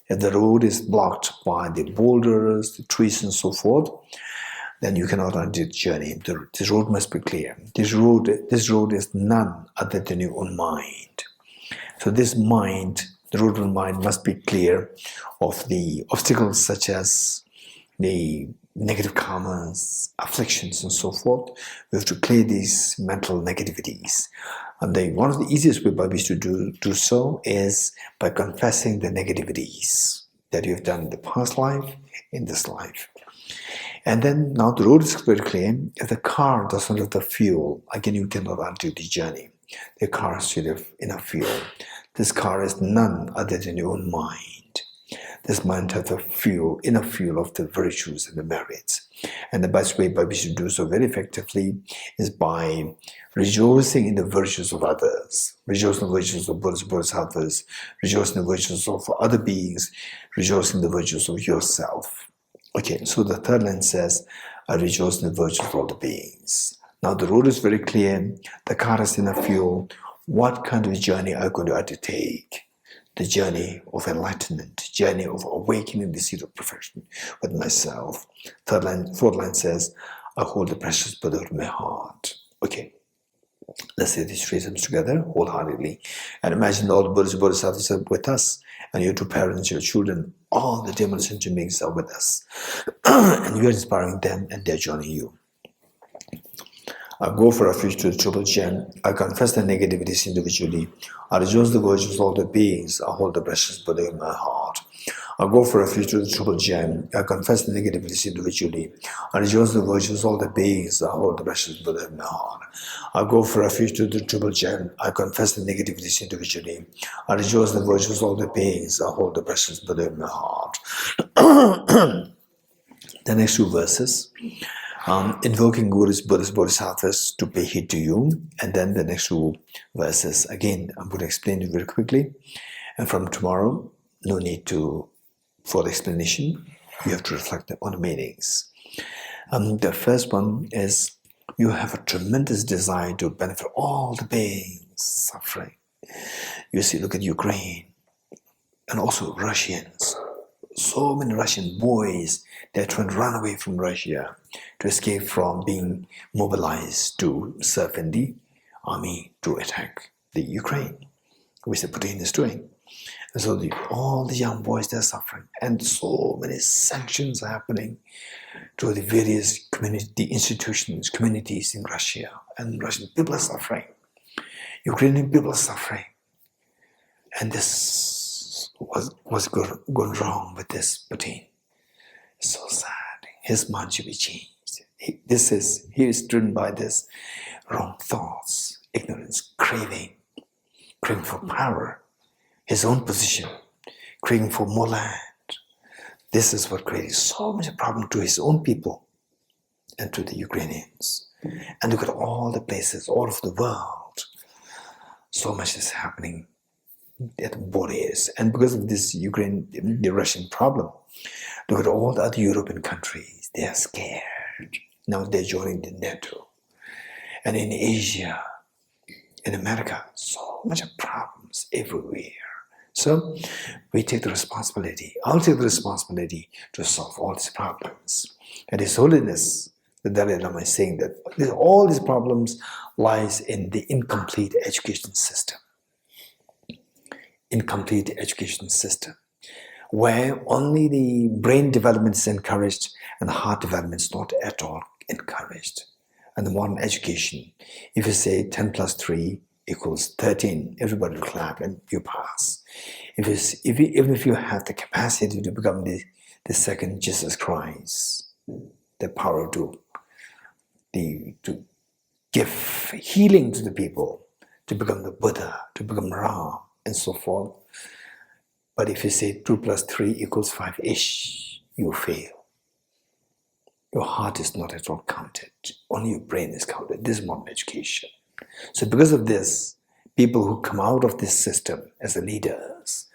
If the road is blocked by the boulders, the trees, and so forth, then you cannot run the journey. This road must be clear. This road is none other than your own mind. So this mind, the road of mind, must be clear of the obstacles such as the negative karmas, afflictions, and so forth. We have to clear these mental negativities. And one of the easiest ways by which to do so is by confessing the negativities that you have done in the past life, in this life. And then now the road is very clear. If the car doesn't have the fuel, again you cannot undo the journey. The car should have enough fuel. This car is none other than your own mind. This mind has the fuel, enough fuel of the virtues and the merits. And the best way by which to do so very effectively is by rejoicing in the virtues of others, rejoicing in the virtues of Buddhas, Bodhisattvas, rejoicing in the virtues of other beings, rejoicing in the virtues of yourself. Okay, so the third line says, I rejoice in the virtues of all the beings. Now the road is very clear, the car has enough fuel. What kind of journey are you going to undertake? The journey of enlightenment, journey of awakening the seed of perfection with myself. Fourth line says, I hold the precious Buddha in my heart. Okay, let's say these 3 terms together wholeheartedly. And imagine all the Buddhas and Bodhisattvas are with us, and your 2 parents, your children, all the demon sentient beings are with us. And you are inspiring them, and they're joining you. I go for refuge to the Triple Gem. I confess the negativities individually. I rejoice the virtues of all the beings. I hold the precious Buddha in my heart. I go for refuge to the Triple Gem. I confess the negativities individually. I rejoice the virtues of all the beings. I hold the precious Buddha in my heart. I go for refuge to the Triple Gem. I confess the negativities individually. I rejoice the virtues of all the beings. I hold the precious Buddha in my heart. The next 2 verses. Invoking Buddhas, Bodhisattvas to pay heed to you. And then the next 2 verses. Again, I'm going to explain it very quickly. And from tomorrow, no need to For the explanation, you have to reflect on the meanings. The first one is you have a tremendous desire to benefit all the beings suffering. You see, look at Ukraine and also Russians. So many Russian boys, they're trying to run away from Russia to escape from being mobilized to serve in the army to attack the Ukraine, which the Putin is doing. And so all the young boys, they're suffering. And so many sanctions are happening to the various community institutions, communities in Russia. And Russian people are suffering. Ukrainian people are suffering. And this was going wrong with this Putin. It's so sad. His mind should be changed. He is driven by this wrong thoughts, ignorance, craving for power, his own position, craving for more land. This is what created so much problem to his own people and to the Ukrainians. And look at all the places, all over the world. So much is happening at the borders. And because of this the Russian problem, look at all the other European countries. They are scared. Now they're joining the NATO. And in Asia, in America, so much problems everywhere. So we take the responsibility. I'll take the responsibility to solve all these problems. And His Holiness, the Dalai Lama, is saying that all these problems lies in the incomplete education system. Incomplete education system, where only the brain development is encouraged and the heart development is not at all encouraged. And the modern education, if you say 10 plus 3 equals 13, everybody will clap and you pass. Even if you have the capacity to become the second Jesus Christ, the power to give healing to the people, to become the Buddha, to become Ram, and so forth. But if you say 2 plus 3 equals 5-ish, you fail. Your heart is not at all counted. Only your brain is counted. This is modern education. So because of this, people who come out of this system as the leaders,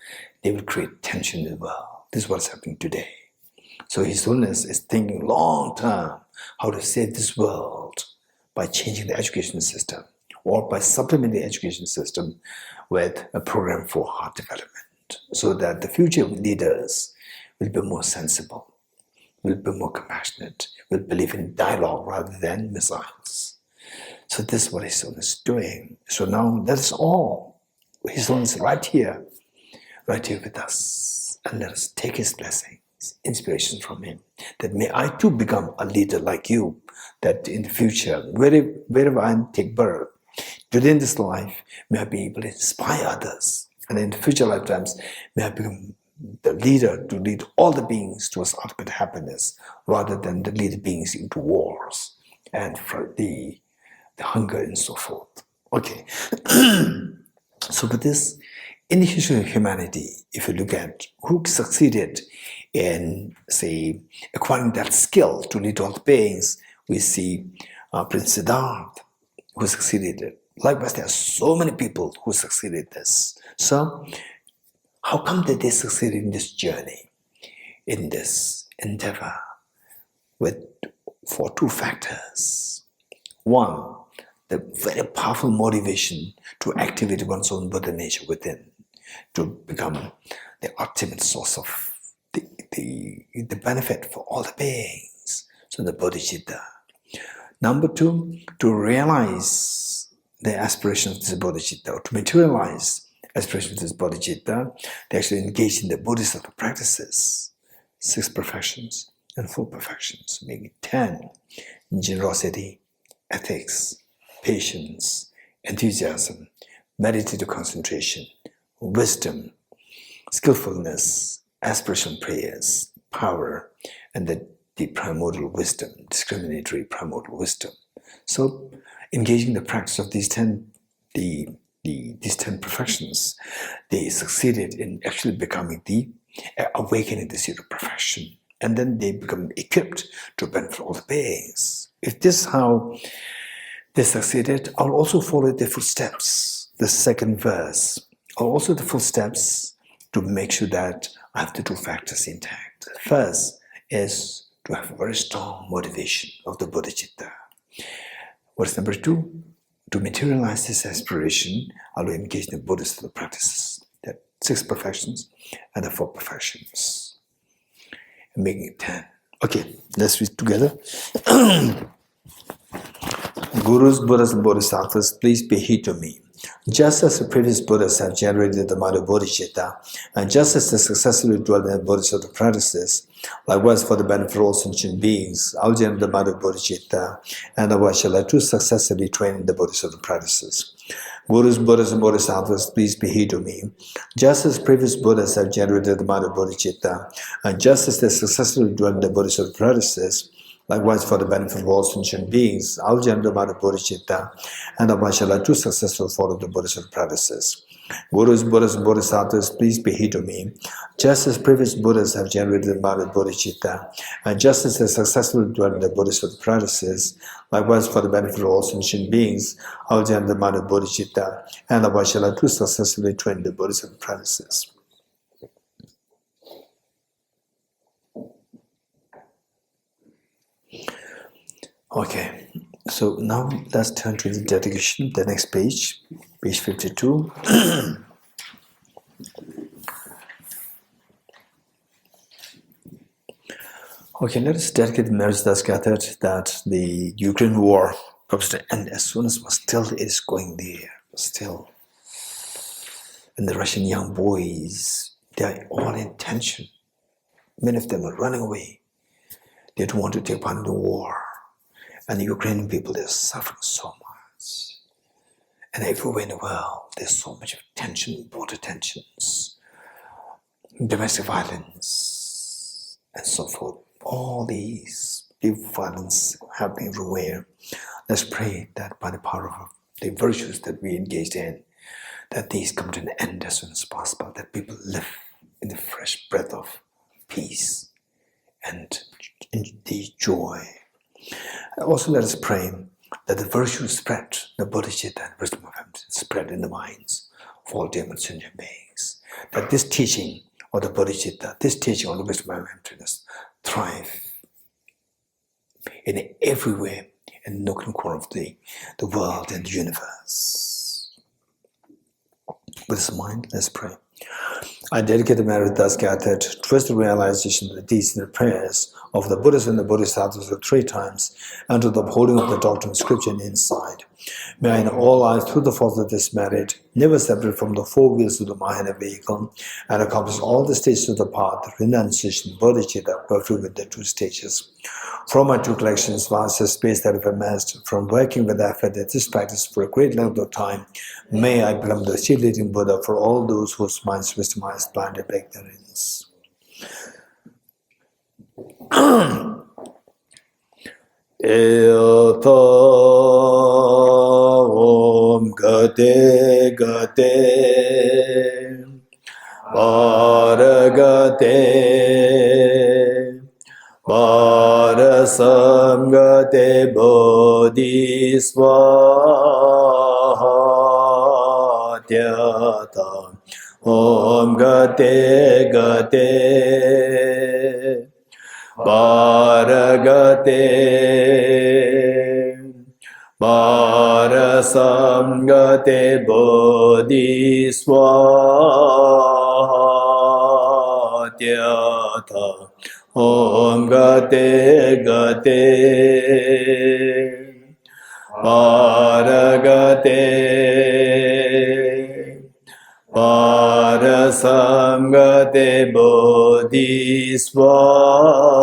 they will create tension in the world. This is what's happening today. So His Holiness is thinking long term how to save this world by changing the education system or by supplementing the education system with a program for heart development so that the future leaders will be more sensible, will be more compassionate, will believe in dialogue rather than missiles. So this is what His Holiness is doing. So now that is all. His Holiness is right here with us. And let us take His blessings, inspiration from Him. That may I too become a leader like you, that in the future, wherever I take birth, within this life, may I be able to inspire others. And in the future lifetimes, may I become the leader to lead all the beings towards ultimate happiness, rather than to lead the beings into wars and for the hunger and so forth. Okay. So with this, in the history of humanity, if you look at who succeeded in, say, acquiring that skill to lead all the beings, we see Prince Siddhartha, who succeeded. Likewise, there are so many people who succeeded this. So, how come that they succeeded in this journey, in this endeavor? For 2 factors. One, the very powerful motivation to activate one's own Buddha nature within, to become the ultimate source of the benefit for all the beings. So the Bodhicitta. Number 2, to realize the aspiration of this Bodhicitta, or to materialize aspiration of this Bodhicitta, they actually engage in the Bodhisattva practices, 6 perfections and 4 perfections, maybe 10. Generosity, ethics, patience, enthusiasm, meditative concentration, wisdom, skillfulness, aspiration prayers, power, and the primordial wisdom, discriminatory primordial wisdom. So, engaging the practice of these 10 perfections, they succeeded in actually becoming awakening the seat of perfection. And then they become equipped to benefit all the beings. If this is how they succeeded, I'll also follow their footsteps. The second verse. I'll also the footsteps to make sure that I have the two factors intact. First is to have a very strong motivation of the bodhicitta. What's number two? To materialize this aspiration, I will engage in the Buddhist practices. There are 6 perfections and the 4 perfections, making it 10. Okay, let's read together. Gurus, Buddhas, and Bodhisattvas, please pay heed to me. Just as the previous Buddhas have generated the mind of Bodhicitta, and just as they successfully dwell in the Bodhisattva practices, likewise for the benefit of all sentient beings, I will generate the mind of Bodhicitta, and likewise shall I too successfully train in the Bodhisattva practices. Gurus, Buddhas, and Bodhisattvas, please pay heed to me. Just as previous Buddhas have generated the mind of Bodhicitta, and just as they successfully dwell in the Bodhisattva practices, likewise for the benefit of all sentient beings, I will generate the mind of Bodhicitta, and likewise shall I too successfully follow the Bodhisattva practices. Gurus, Buddhas, and Bodhisattvas, please pay heed to me. Just as previous Buddhas have generated the mind of Bodhicitta, and just as they successfully dwell in the Bodhisattva practices, likewise for the benefit of all sentient beings, I will generate the mind of Bodhicitta, and likewise shall I too successfully train the Bodhisattva practices. Okay, so now let's turn to the dedication, the next page, page 52. Okay, let us dedicate the merits thus gathered that the Ukraine war comes to an end as soon as still it is going there, still. And the Russian young boys, they are all in tension. Many of them are running away. They don't want to take part in the war. And the Ukrainian people, they're suffering so much. And everywhere in the world, there's so much tension, border tensions, domestic violence, and so forth. All these deep violence happening everywhere. Let's pray that by the power of the virtues that we engaged in, that these come to an end as soon as possible, that people live in the fresh breath of peace and in the joy. Also, let us pray that the virtues spread, the Bodhicitta and wisdom of heaven spread in the minds of all dear and sentient beings. That this teaching of the Bodhicitta, this teaching of the wisdom of emptiness, thrive in everywhere, in nook and corner of the world and the universe. With this mind, let's pray. I dedicate the merit thus gathered towards the realization of the deeds and the prayers of the Buddhas and the Bodhisattvas of 3 times, and to the upholding of the doctrine of scripture and insight. May I in all lives, through the force of this merit, never separate from the 4 wheels of the Mahayana vehicle, and accomplish all the stages of the path, renunciation, bodhicitta, perfect with the 2 stages. From my 2 collections, vast space that I've amassed, from working with effort at this practice for a great length of time, may I become the chief-leading Buddha for all those whose minds wisdom is blinded by ignorance. Ilta Om Gate Gate Varagate Varasamgate Bodhisvatyata Om Gate Gate Varagate Varasamgate Bodhisvatyata Om Gate Gate Varagate Varasamgate Bodhisvatyata